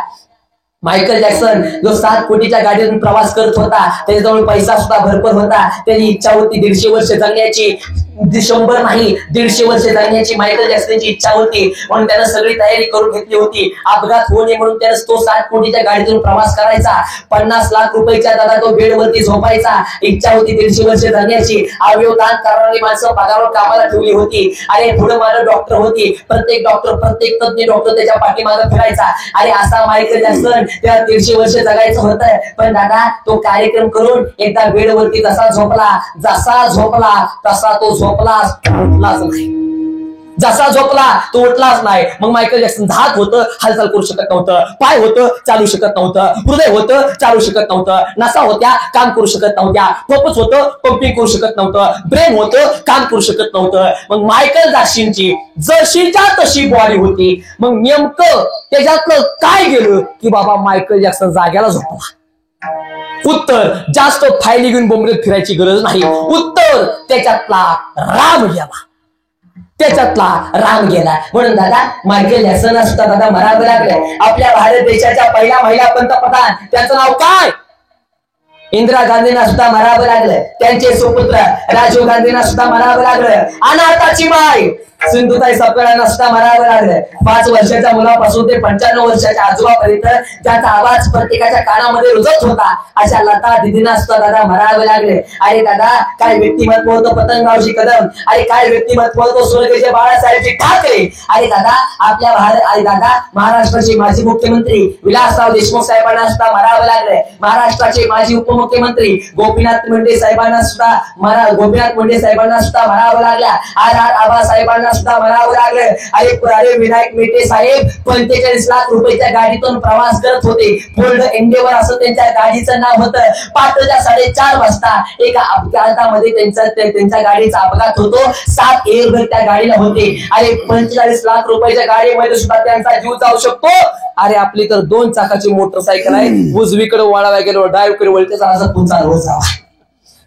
मायकल जॅक्सन जो 7 कोटीच्या गाडीतून प्रवास करत होता त्याच्याजवळ पैसा सुद्धा भरपूर होता. त्याची इच्छा होती 150 वर्ष जगण्याची. 100 नाही 150 वर्ष जगण्याची मायकल जॅक्सनची इच्छा होती. म्हणून त्यानं सगळी तयारी करून घेतली होती. अपघात होऊ नये म्हणून त्यानं तो 7 कोटीच्या गाडीतून प्रवास करायचा. 50 लाख रुपयाच्या दादा तो बेडवरती झोपायचा. इच्छा होती 150 वर्ष जगण्याची. अवयव दान करणारी माणसं पगारावर कामाला ठेवली होती. अरे पुढे माझं डॉक्टर होती. प्रत्येक डॉक्टर प्रत्येक तज्ञ डॉक्टर त्याच्या पाठीमागे फिरायचा. अरे असा मायकल जॅक्सन त्या 150 वर्ष जगायचं होतं. पण दादा तो कार्यक्रम करून एकदा बेडवरती जसा झोपला तसा तो झोपलाच उठलाच नाही. जसा झोपला तो उठलाच नाही. मग मायकल जॅक्सन हात होतं हालचाल करू शकत नव्हतं. पाय होतं चालू शकत नव्हतं. हृदय होतं चालू शकत नव्हतं. नसा होत्या काम करू शकत नव्हत्या. फुफ्फुस होतं पंपिंग करू शकत नव्हतं. ब्रेन होतं काम करू शकत नव्हतं. मग मायकल जॅक्सनची जशीच्या तशी बॉडी होती. मग नेमकं त्याच्यातलं काय गेलं की बाबा मायकल जॅक्सन जाग्याला झोपला. उत्तर जास्त फायली घेऊन बोंबलत फिरायची गरज नाही. उत्तर त्याच्यातला राम गेला. त्याच्यातला राम गेला. म्हणून दादा मायकल जॅक्सनला सुद्धा दादा मरावं लागलं. आपल्या भारत देशाच्या पहिल्या महिला पंतप्रधान त्यांचं नाव काय? इंदिरा गांधींना सुद्धा मरावं लागलं. त्यांचे सुपुत्र राजीव गांधींना सुद्धा मरावं लागलं. अनाथाची माय सिंधुताई सपकाळांना सुद्धा मरावं लागलं. 5 वर्षाच्या मुलापासून ते 95 वर्षाच्या आजोबापर्यंत ज्याचा आवाज प्रत्येकाच्या कानामध्ये रुजत होता अशा लता दिदींना सुद्धा दादा मरावं लागले. अरे दादा काय व्यक्तिमत्व होतं पतंगरावजी कदम. अरे काय व्यक्तिमत्व होतं स्वर्गीय बाळासाहेबजी ठाकरे. अरे दादा आपल्या अरे दादा महाराष्ट्राचे माजी मुख्यमंत्री विलासराव देशमुख साहेबांना सुद्धा मरावं लागले. महाराष्ट्राचे माजी उपमुख्यमंत्री गोपीनाथ मुंडे साहेबांना सुद्धा मरावं लागला. आबा साहेबांना सुद्धा म्हणावं लागलं. अरे विनायक मेटे साहेब 45 लाख रुपयाच्या गाडीतून प्रवास करत होते. फोल्ड एंडेवर असं त्यांच्या गाडीचं नाव होतं. पहाटेच्या 4:30 वाजता एका अपघातामध्ये त्यांच्या गाडीचा अपघात होतो. 7 एअरबॅग त्या गाडीला होते. अरे 45 लाख रुपयाच्या गाडीमध्ये सुद्धा त्यांचा जीव जाऊ शकतो. अरे आपली तर 2 चाकाची मोटरसायकल आहे. उजवीकडे वळावा गेलो ड्राईव्ह वळते असा पुढचा रोज जावा.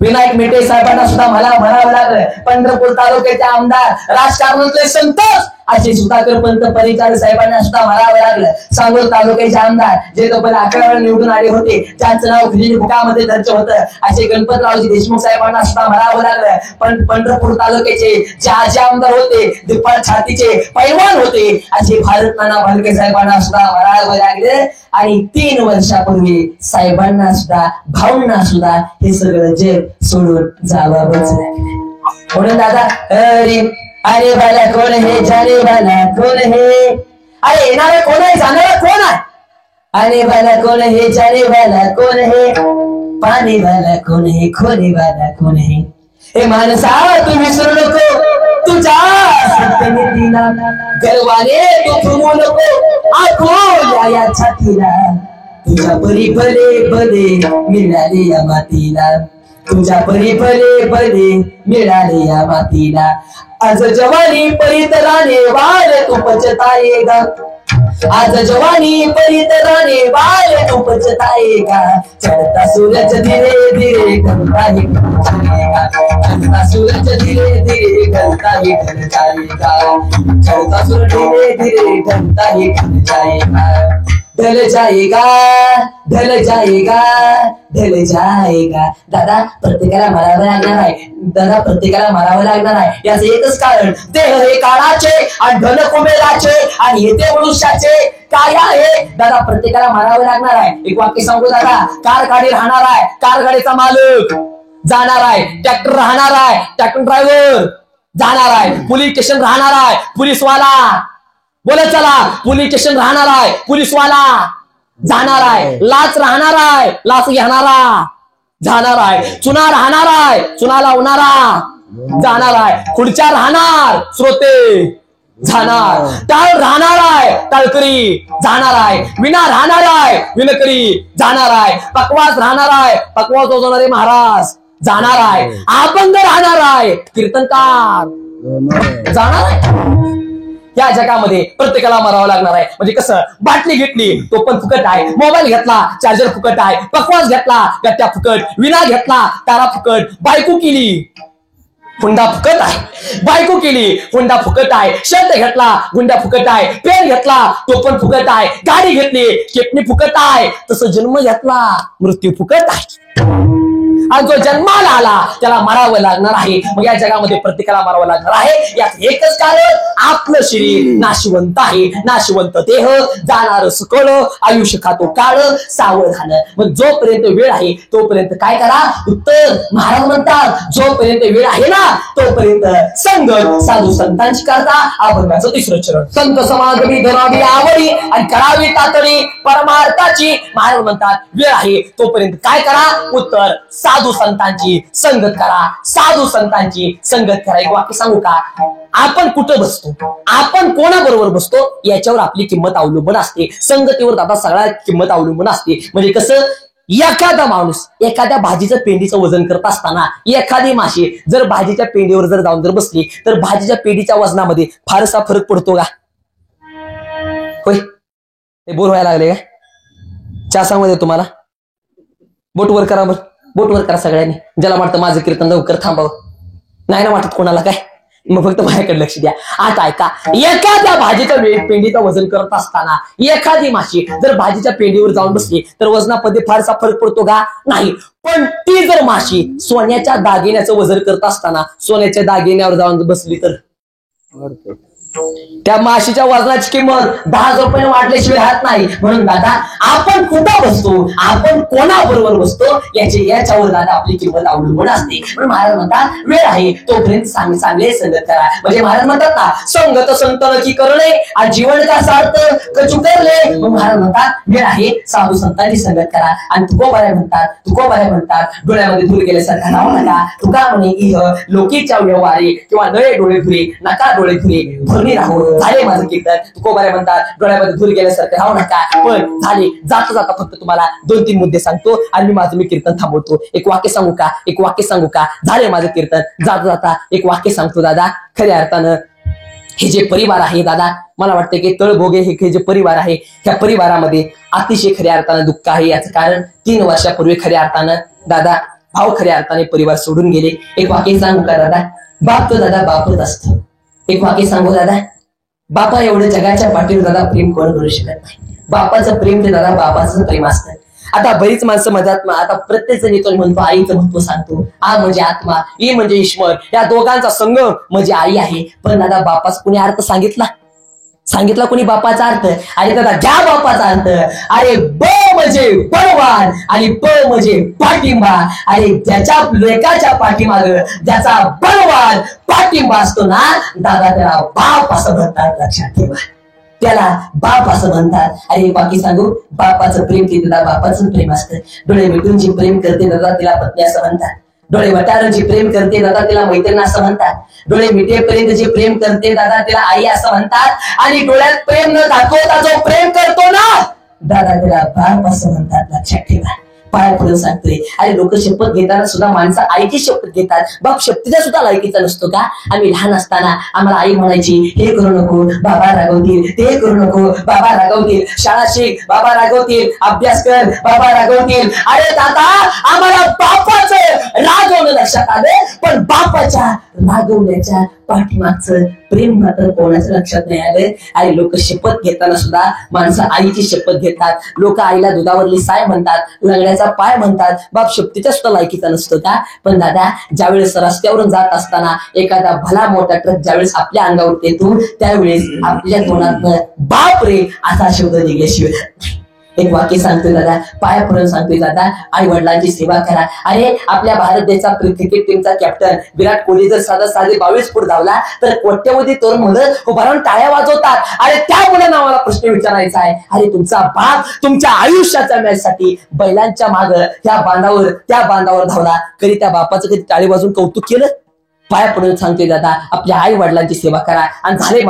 विनायक मेटे साहेबांना सुद्धा मला म्हणावं लागलं. पंढरपूर तालुक्याचे आमदार राजकारणातले संतोष असे सुधाकर पंत परिचारक साहेबांना सुद्धा म्हणावं लागलं. सांगोल तालुक्याचे आमदार जे तोपर्यंत 11 वेळा निवडून आले होते, ज्यांचं नाव खिल्ली बुकामध्ये दर्ज होतं, असे गणपतरावजी देशमुख साहेबांना सुद्धा म्हणावं लागलं. पण पंढरपूर तालुक्याचे जे आजी आमदार होते, दुप्पट छातीचे पैलवान होते, असे भारत नाना भालके साहेबांना सुद्धा म्हणावं लागले. आणि 3 वर्षापूर्वी साहेबांना सुद्धा, भाऊंना सुद्धा हे सगळं जग सोडून जावावंच लागले. म्हणून दादा अरे बाला कोण है, जाने वाला कोण है, अरे येणारा कोण आहे, जाणारा कोण आहे, आने वाला कोण है, जाने वाला कोण है, पाने वाला कोण है, खोने वाला कोण है. हे माणसा तू विसरू नको तुझ्या सत्यनीतीला, गर्वाने तू फुमू नको आखो या छातीला. तुझ्या परी भले भले मिळाले या मातीला, तुझ्या परी भले भले मिळाले या मातीला. आज जवानी परितराने वाल तू पचताएगा, आज जवानी परितराने वाल तू पचताएगा. चढ़ता सूरज धीरे धीरे ढलता ही ढल जाएगा, चढ़ता सूरज धीरे धीरे ढलता ही ढल जाएगा, चढ़ता सूरज धीरे धीरे ढलता ही ढल जाएगा. ढल जाएगा, ढल जाएगा, ढल जाएगा. दादा प्रत्येकाला मारावं लागणार आहे, दादा प्रत्येकाला मारावं लागणार आहे. याचं एकच कारण, देह हे काळाचे आणि धन कुबेराचे आणि येते मनुष्याचे काय आहे. दादा प्रत्येकाला मारावं लागणार आहे. एक वाक्य सांगू दादा, कार गाडी राहणार आहे, कार गाडीचा मालक जाणार आहे, ट्रॅक्टर राहणार आहे, ट्रॅक्टर ड्रायव्हर जाणार आहे, पोलीस स्टेशन राहणार आहे, पोलीसवाला बोलत चला, पोलीस स्टेशन राहणार आहे, पोलीसवाला जाणार आहे, लाच राहणार आहे, लाच घेणारा जाणार आहे, चुना राहणार आहे, चुना लावणारा जाणार आहे, खुर्च्या राहणार, श्रोते जाणार, टाळ राहणार आहे, टाळकरी जाणार आहे, विना राहणार आहे, विणकरी जाणार आहे, पकवास राहणार आहे, पकवास वाजवणारे महाराज जाणार आहे, अभंग राहणार आहे, कीर्तनकार जाणार आहे. या जगामध्ये प्रत्येकाला मारावं लागणार आहे. म्हणजे कसं, बाटली घेतली तो पण फुकट आहे, मोबाईल घेतला चार्जर फुकट आहे, पकवास घेतला गट्ट्या फुकट, विना घेतला तारा फुकट, बायको केली हुंडा फुकट आहे, बायको केली हुंडा फुकट आहे, शर्ट घेतला हुंडा फुकट आहे, पेन घेतला तो पण फुकट आहे, गाडी घेतली केपणी फुकट आहे, तसं जन्म घेतला मृत्यू फुकट आहे. आणि जो जन्माला आला त्याला मारावं लागणार आहे. मग या जगामध्ये प्रत्येकाला मारावं लागणार आहे. यात एकच कारण, आपलं शरीर नाशिवंत आहे, नाशिवंत देह जाणार सकळ, आयुष्य खातो काळ, सावधान. मग जोपर्यंत वेळ आहे तोपर्यंत काय करा, उत्तर महाराज म्हणतात, जोपर्यंत वेळ आहे ना तोपर्यंत संगत साधू संतांची करता. अभंगाचं 3रं चरण, संत समागमी धरावी आवडी आणि करावी तातडी परमार्थाची. महाराज म्हणतात वेळ आहे तोपर्यंत काय करा, उत्तर साधू संतांची संगत करा, साधू संतांची संगत करा. एक वाक्य सांगू का, आपण कुठं बसतो, आपण कोणाबरोबर बसतो याच्यावर आपली किंमत अवलंबून असते. संगतीवर दादा सगळ्या किंमत अवलंबून असते. म्हणजे कसं, एखादा माणूस एखाद्या भाजीचं पेंडीचं वजन करत असताना एखादी माशी जर भाजीच्या पेंडीवर जर जाऊन जर बसली तर भाजीच्या पेंडीच्या वजनामध्ये फारसा फरक पडतो का? होय, ते बोर व्हायला लागले का? चहा सांगू दे तुम्हाला, बोट वर करा, बरं बोट वर करा सगळ्यांनी. ज्याला वाटतं माझं कीर्तन लवकर थांबावं, नाही ना वाटत कोणाला काय, मग फक्त माझ्याकडे लक्ष द्या. आता ऐका, एखाद्या भाजीच्या पेंडीचं वजन करत असताना एखादी माशी जर भाजीच्या पेंडीवर जाऊन बसली तर वजनामध्ये फारसा फरक पडतो का? नाही. पण ती जर माशी सोन्याच्या दागिन्याचं वजन करत असताना सोन्याच्या दागिन्यावर जाऊन बसली तर त्या माशीच्या वजनाची किंमत 10,000 रुपये वाढल्याशिवाय राहत नाही. म्हणून दादा आपण कुठं बसतो, आपण कोणाबरोबर बसतो याच्यावर दादा आपली किंमत अवलंबून असते. म्हणून महाराज म्हणतात वेळ आहे तोपर्यंत चांगले संगत करा. म्हणजे महाराज म्हणतात ना, संगत संतन की करणे आणि जीवन का सार्थ कचू करले. मग महाराज म्हणतात वेळ आहे साधू संतांची संगत करा. आणि तुकोबाराय म्हणतात डोळ्यामध्ये धूर गेल्यासारखा राहू नका. तुका म्हणे इह लोकीच्या व्यवहारी किंवा नळे डोळे धुरे नका डोळे धुरे राहू. झाले माझं कीर्तन. तुकोबाराय म्हणतात डोळ्यामध्ये धूर गेल्यासारखं राहू नका. पण झाले, जाता जाता फक्त तुम्हाला 2-3 मुद्दे सांगतो आणि मी कीर्तन थांबवतो. एक वाक्य सांगू का, झाले माझं कीर्तन. जाता जाता एक वाक्य सांगतो दादा. खऱ्या अर्थानं हे जे परिवार आहे दादा, मला वाटतं की तळभोगे हे जे परिवार आहे, ह्या परिवारामध्ये अतिशय खऱ्या अर्थानं दुःख आहे. याचं कारण 3 वर्षापूर्वी खऱ्या अर्थानं दादा भाऊ खऱ्या अर्थाने परिवार सोडून गेले. एक वाक्य सांगू का दादा, बाप तो दादा बापच असतो. एक वाक्य सांगू दादा, बापा एवढं जगाच्या पाठीवर दादा प्रेम कोण करू शकत नाही. बापाचं प्रेम ते दादा बापाचं प्रेम असतं. आता बरीच माणसं मधात आता प्रत्येक जण येतो म्हणतो आईचं महत्व सांगतो. आ म्हणजे आत्मा, ई म्हणजे ईश्वर, या दोघांचा संगम म्हणजे आई आहे. पण दादा बापाचा कुणी अर्थ सांगितला कोणी बापाचा अर्थ? अरे दादा ज्या बापाचा अर्थ, अरे ब म्हणजे बळवान आणि प म्हणजे पाठिंबा. अरे ज्याच्या लेकाच्या पाठीमाग ज्याचा बळवान पाठिंबा असतो ना दादा त्याला बाप असं म्हणतात. लक्षात ठेवा, त्याला बाप असं म्हणतात. अरे बाकी सांगू, बापाचं प्रेम ते दादा बापाचं प्रेम असतं. डोळे मिटून जी प्रेम करते दादा तिला पत्नी असं म्हणतात. डोळे वटारून जी प्रेम करते दादा तिला मैत्रीण असं म्हणतात. डोळे मिटेपर्यंत जे प्रेम करते दादा तिला आई असं म्हणतात. आणि डोळ्यात प्रेम न दाखवता जो प्रेम करतो ना दादा त्याला बाप असं म्हणतात. लक्षात ठेवा, पाया पडून सांगतोय. अरे लोक शपथ घेताना सुद्धा माणसं आईची शपथ घेतात. बाप शपथीचा सुद्धा लायकीचा नसतो का? आम्ही लहान असताना आम्हाला आई म्हणायची हे करू नको बाबा रागवतील, ते करू नको बाबा रागवतील, शाळा शिक बाबा रागवतील, अभ्यास कर बाबा रागवतील. अरे दादा आम्हाला बापाचं रागवणं लक्षात आलं, पण बापाच्या रागवण्याच्या पाठीमागचं प्रेम मात्र कोणाचं लक्षात नाही आलं. अरे लोक शपथ घेताना सुद्धा माणसं आईची शपथ घेतात. लोक आईला दुधावरली साय म्हणतात, लंगड्याचा पाय म्हणतात. बाप शपथीच्या सुद्धा लायकीचा नसतो का? पण दादा ज्यावेळेस रस्त्यावरून जात असताना एखादा भला मोठा ट्रक ज्यावेळेस आपल्या अंगावर येतो त्यावेळेस आपल्या तोंडातनं बाप रे असा शब्द निघल्याशिवाय एक वाक्य सांगतोय दादा, पाया पडून सांगतोय दादा, आई वडिलांची सेवा करा. अरे आपल्या भारत देशाचा क्रिकेट टीमचा कॅप्टन विराट कोहली जर साधे 22 फूट धावला तर कोट्यवधी तरुण मुलं उभारून टाळ्या वाजवतात. अरे त्या मुलांना आम्हाला प्रश्न विचारायचा आहे, अरे तुमचा बाप तुमच्या आयुष्याच्या मॅच साठी बैलांच्या माग त्या बांधावर धावला, कधी त्या बापाचं कधी टाळी वाजून कौतुक केलं? पाया पडून सांगतोय दादा, आपल्या आई वडिलांची सेवा करा. आणि झाले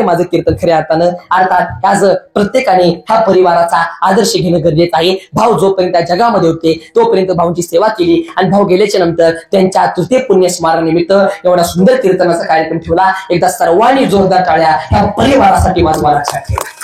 माझं कीर्तन खऱ्या अर्थानं. अर्थात आज प्रत्येकाने ह्या परिवाराचा आदर्श घेणं गरजेचं आहे. भाऊ जोपर्यंत त्या जगामध्ये होते तोपर्यंत भाऊंची सेवा केली आणि भाऊ गेल्याच्या नंतर त्यांच्या तृतीय पुण्य स्मरणानिमित्त एवढा सुंदर कीर्तनाचा कार्यक्रम ठेवला. एकदा सर्वांनी जोरदार टाळ्या ह्या परिवारासाठी माझं लक्षात ठेवा.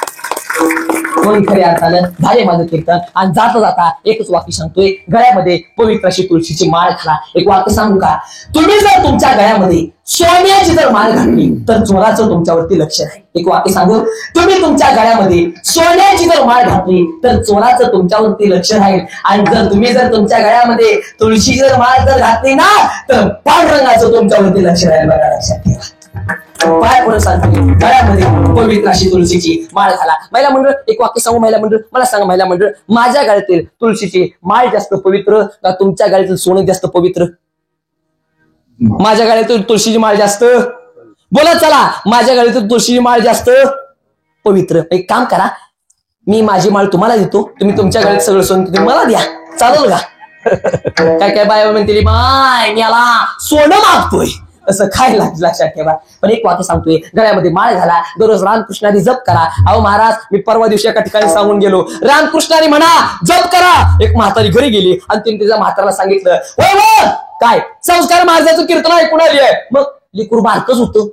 म्हणून खऱ्या अर्थानं झाले माझं कीर्तन. आणि जाता एकच वाक्य सांगतोय, गळ्यामध्ये पवित्र अशी तुळशीची माळ घाला. एक वाक्य सांगू का? तुम्ही जर तुमच्या गळ्यामध्ये सोन्याची जर माळ घातली तर चोराचं तुमच्यावरती लक्ष नाही. एक वाक्य सांगू, तुम्ही तुमच्या गळ्यामध्ये सोन्याची जर माळ घातली तर चोराचं तुमच्यावरती लक्ष राहील. आणि तुम्ही जर तुमच्या गळ्यामध्ये तुळशीची जर माळ जर घातली ना तर पांढरंगाचं तुमच्यावरती लक्ष राहील. बघा लक्षात ठेवा. पाया पडून सांगतो, गळ्यामध्ये पवित्र अशी तुळशीची माळ घाला. महिला मंडळ एक वाक्य सांगू. महिला मंडळ मला सांगा, महिला मंडळ माझ्या गळ्यातील तुळशीची माळ जास्त पवित्र का तुमच्या गळ्यातील सोनं जास्त पवित्र? माझ्या गळ्यातील तुळशीची माळ जास्त. बोला चला, माझ्या गळ्यातील तुळशीची माळ जास्त पवित्र. एक काम करा, मी माझी माळ तुम्हाला देतो, तुम्ही तुमच्या गळ्यात सगळं सोनं तुम्ही मला द्या, चालेल का? काय बाय म्हणते माय याला सोनं मागतोय असं काय लक्षात ठेवा. पण एक वाक्य सांगतोय, गळ्यामध्ये माळ घाला, दररोज रामकृष्णारी जप करा. अहो महाराज, मी परवा दिवशी एका ठिकाणी सांगून गेलो, रामकृष्णारी म्हणा, जप करा. एक म्हातारी घरी गेली आणि तिने तिच्या म्हाताराला सांगितलं, काय संस्कार महाराजाचं कीर्तन ऐकून आली आहे. मग लिकूर बारकच होतं,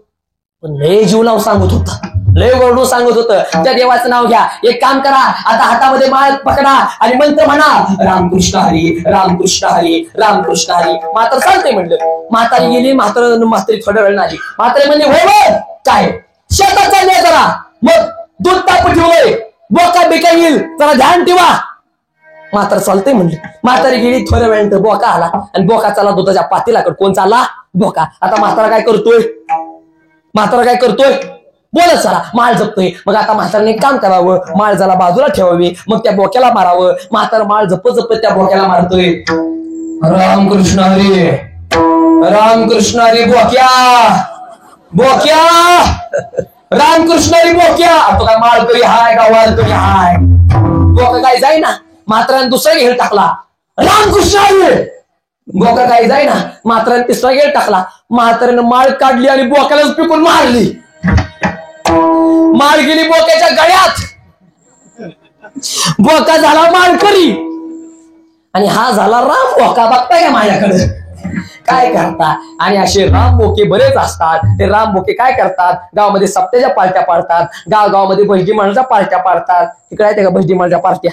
पण लय जीव लावून सांगत होता, लय ओरडून सांगत होतं, त्या देवाचं नाव घ्या. एक काम करा, आता हातामध्ये माळ पकडा आणि मंत्र म्हणा, रामकृष्ण हरी रामकृष्ण हरी रामकृष्ण हरी. म्हातार चालते म्हणलं. म्हातारी गेली, म्हातारी थोड्या वेळ आली. म्हातारी म्हणली, होय काय शेतात चालले जरा, मग दूध तापू ठेवलंय, बोका बेका येईल, जरा ध्यान ठेवा. म्हातार चालते म्हणले. म्हातारी गेली, थोड्या वेळानंतर बोका आला आणि बोका चालला दुधाच्या पातेलाकडे. कोण चालला? बोका. आता म्हातारा काय करतोय? बोलत चला, माळ जपतोय. मग आता म्हाताराने काम करावं, माळ जरा बाजूला ठेवावी, मग त्या बोक्याला मारावं. म्हातारा माळ जपत त्या बोक्याला मारतोय, रामकृष्ण हरी रामकृष्ण हरी बोक्या बोक्या रामकृष्ण हरी बोक्या. तो काय माळकरी हाय का वारकरी हाय? बोका काय जाई ना, म्हाताराने दुसरा घेर टाकला, रामकृष्ण हरी. बोका काय जाई ना, म्हाताराने तिसरा घेर टाकला. म्हाताराने माळ काढली आणि बोक्यालाच पिकून मारली. माळ गेली बोक्याच्या गळ्यात. बोका झाला माळकरी आणि हा झाला राम बोका. बघताय का माझ्याकडे? काय करता? आणि असे राम बोके बरेच असतात. ते राम बोके काय करतात, गावामध्ये सप्त्याच्या पार्ट्या पाडतात, गावामध्ये भजनी माळच्या पार्ट्या पाडतात. तिकडे आहेत का भजनी माळच्या पार्ट्या?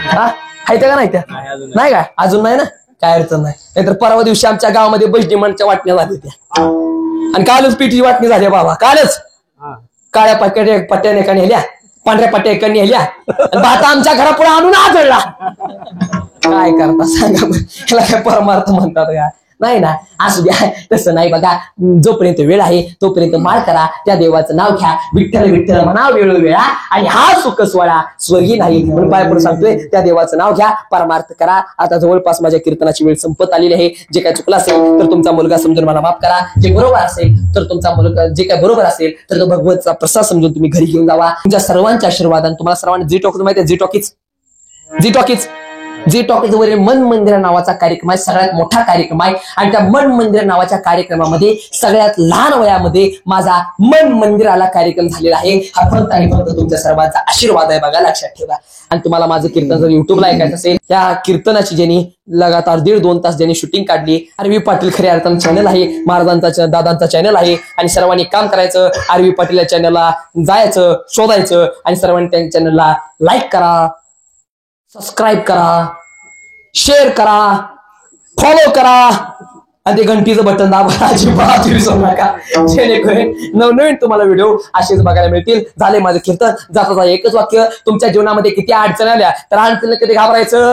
हा आहेत का? नाही त्या नाही काय अजून नाही ना, काय अडचण नाही. नाहीतर परवा दिवशी आमच्या गावामध्ये भजनी माळच्या वाटण्या झाल्या त्या, आणि कालच पिठी वाटणी झाली बाबा, कालच काळ्या पट्ट्या एका नेल्या, पांढऱ्या पट्ट्या एका नेल्या, भाता आमच्या घरापुढे आणून आदळला. काय करता सांगा, ह्याला काय परमार्थ म्हणतात का? नाही ना. असू द्या, तसं नाही बघा. जोपर्यंत वेळ आहे तोपर्यंत माळ करा, त्या देवाचं नाव घ्या, विठ्ठल विठ्ठल म्हणा वेळोवेळा, आणि हा सुख सोहळा स्वर्गी नाही म्हणून पायपुढे सांगतोय. त्या देवाचं नाव घ्या, परमार्थ करा. आता जवळपास माझ्या कीर्तनाची वेळ संपत आलेली आहे. जे काय चुकलं असेल तर तुमचा मुलगा समजून मला माफ करा. जे बरोबर असेल तर तुमचा मुलगा, जे काय बरोबर असेल तर तो भगवतचा प्रसाद समजून तुम्ही घरी घेऊन जावा. तुमच्या सर्वांच्या आशीर्वादाने तुम्हाला सर्वांना जी टॉकीज माहिती आहे, जी टॉकीज वरील मन मंदिर नावाचा कार्यक्रम आहे, सगळ्यात मोठा कार्यक्रम आहे. आणि त्या मन मंदिर नावाच्या कार्यक्रमामध्ये सगळ्यात लहान वयामध्ये माझा मन मंदिराला कार्यक्रम झालेला आहे. हा फक्त आणि फक्त तुमच्या सर्वांचा आशीर्वाद आहे बघा, लक्षात ठेवा. आणि तुम्हाला माझं कीर्तन जर युट्यूबला ऐकायचं असेल, त्या कीर्तनाची ज्यांनी लगातार 1.5-2 तास ज्यांनी शूटिंग काढली, आरवी पाटील खऱ्या अर्थानं चॅनल आहे, महाराजांचा दादांचा चॅनल आहे. आणि सर्वांनी काम करायचं, आरवी पाटील या चॅनलला जायचं, शोधायचं, आणि सर्वांनी त्या चॅनलला लाईक करा, सबस्क्राईब करा, शेअर करा, फॉलो करा, आणि ते घंटीचं बटन दाबा, अजिबात विसरू नका, जेणेकरून नवनवीन तुम्हाला व्हिडिओ असेच बघायला मिळतील. झाले माझं कीर्तन. जाता एकच वाक्य, तुमच्या जीवनामध्ये किती अडचण आल्या तर अडचणीला कधी घाबरायचं,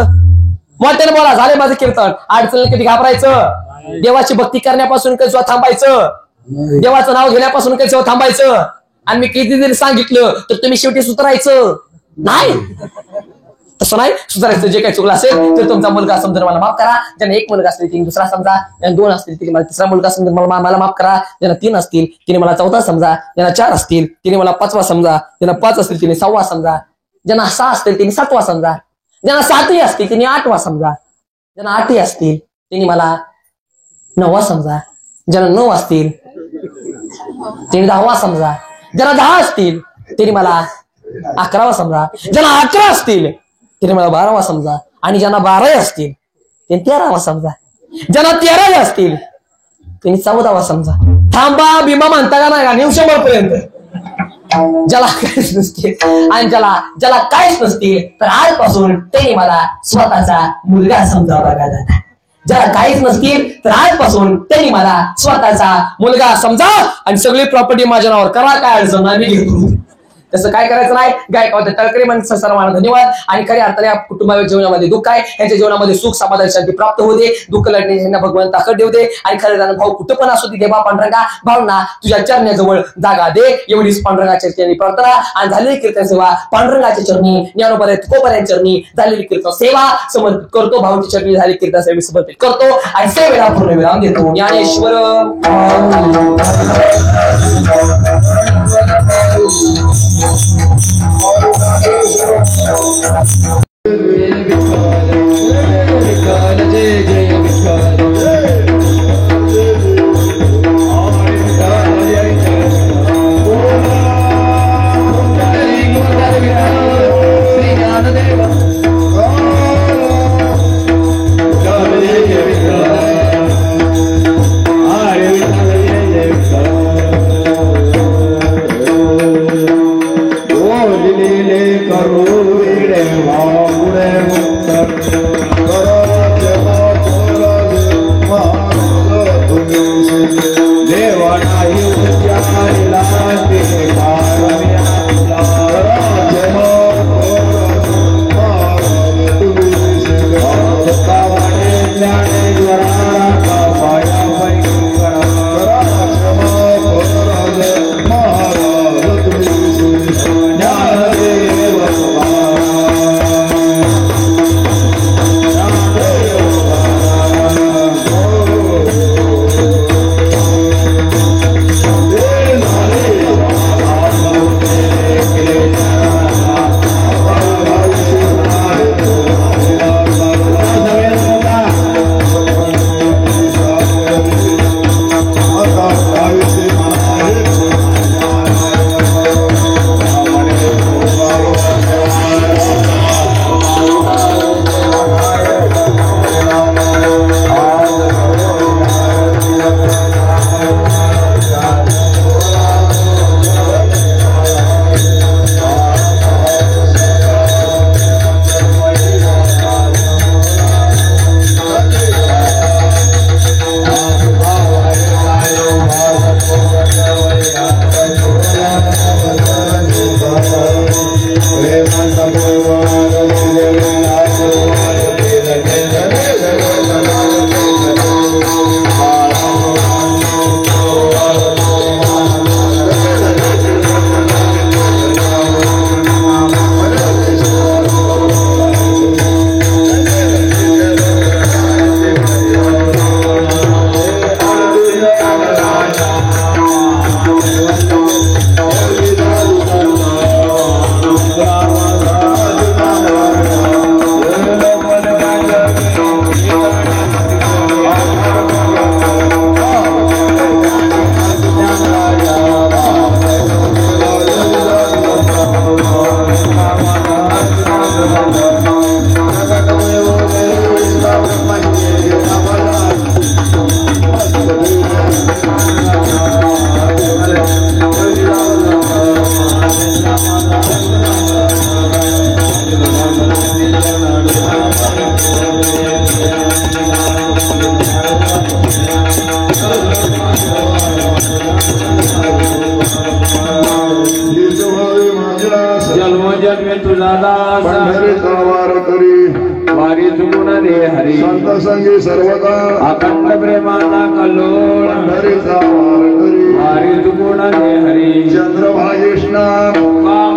मोठ्याने बोला. झाले माझं कीर्तन. अडचणीला कधी घाबरायचं, देवाची भक्ती करण्यापासून कधी थांबायचं, देवाचं नाव घेण्यापासून कधी थांबायचं. आणि मी किती जरी सांगितलं तर तुम्ही शेवटी सुधारायचं नाही, तसं नाही सुधारायचं. जे काही चुकलं असेल तर तुमचा मुलगा समजा मला माफ करा. ज्यांना 1 मुलगा असतील तिने दुसरा समजा, ज्यांना 2 असतील तिने मला तिसरा मुलगा समजा मला माफ करा. ज्यांना 3 असतील तिने मला 4था समजा, ज्यांना 4 असतील तिने मला 5वा समजा, ज्यांना 5 असतील तिने 6वा समजा, ज्यांना 6 असतील तिने 7वा समजा, ज्यांना 7ही असतील तिने 8वा समजा, ज्यांना 8ही असतील तिने मला 9वा समजा, ज्यांना 9 असतील तिने 10वा समजा, ज्यांना 10 असतील तिने मला 11वा समजा, ज्यांना 11 असतील तिने मला 12वा समजा, आणि ज्यांना 12 असतील ते 13वा समजा, ज्यांना 13 असतील त्यांनी 14वा समजा. थांबा भीमा म्हणता का नाही का निवशंभरपर्यंत. ज्याला काहीच नसते आणि ज्याला काहीच नसते तर आजपासून त्यांनी मला स्वतःचा मुलगा समजा बघा. ज्याला काहीच नसतील तर आजपासून त्यांनी मला स्वतःचा मुलगा समजा, आणि सगळी प्रॉपर्टी माझ्या नावावर करा, काय अडचण नाही, मी घेतो. तसं काय करायचं नाही. गायकवाड तळकरे म्हणजे सर्वांना धन्यवाद. आणि खऱ्या अर्थाने या कुटुंबाच्या जीवनामध्ये दुःख आहे, यांच्या जीवनामध्ये सुख समाधान शांती प्राप्त होऊ दे, दुःख लढण्याच्या भगवान ताकद देऊ दे. आणि खऱ्या अर्थानं भाऊ कुठं पण असू दे, देवा पांडुरंगा भावना तुझ्या चरण्याजवळ जागा दे, एवढीच पांडुरंगाच्या चरणी प्रार्थना. आणि झालेली कीर्तन सेवा पांडुरंगाच्या चरणी, ज्ञानोबा तुकोबऱ्यांच्या चरणी झालेली कीर्तन सेवा समर्पित करतो. भाऊच्या चरणी झालेली कीर्तन सेवा समर्पित करतो, आणि सेवेला पूर्ण विराम देतो. Dnyaneshwar Hare Krishna. जन्मजन्मे तुझा दास पंढरीचा वार करी वारी चुकून दे हरी संत संगी सर्वदा अखंड प्रेमाचा कल्लोळ पंढरीचा वार करी वारी चुकून दे हरी चंद्रभागेष्णा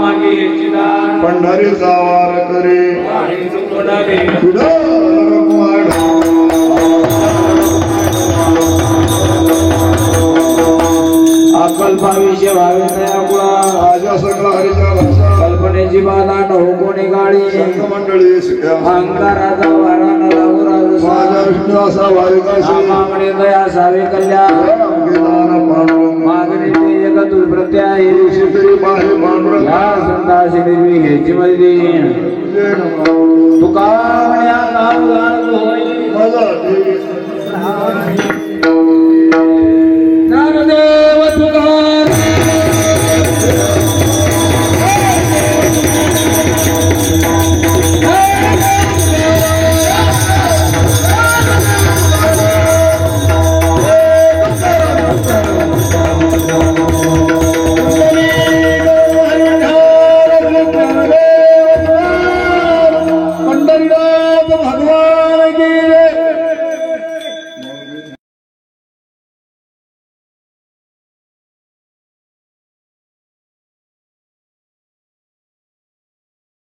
मागे चिदान पंढरीचा वार करी वारी चुकून दे अकल्पाविषय व्हावे तया गुळा राजा सगळा हरिचा भाषा कल्पनेची बाधा नको कोणी गाडी संत मंडळी सुख्या अंगाराचा वारा न लागू राजू माझ्या विष्णू असा वायुकाशी मागणे दया सावे कल्याण अंकिताना पांडुरंग मागणे ते एक तुल प्रत्याय तरी बाहे पांडुरंग या संताशी निर्वी घ्यायची मध्ये जय नमः तुका म्हणे नाम गाणं होई माझा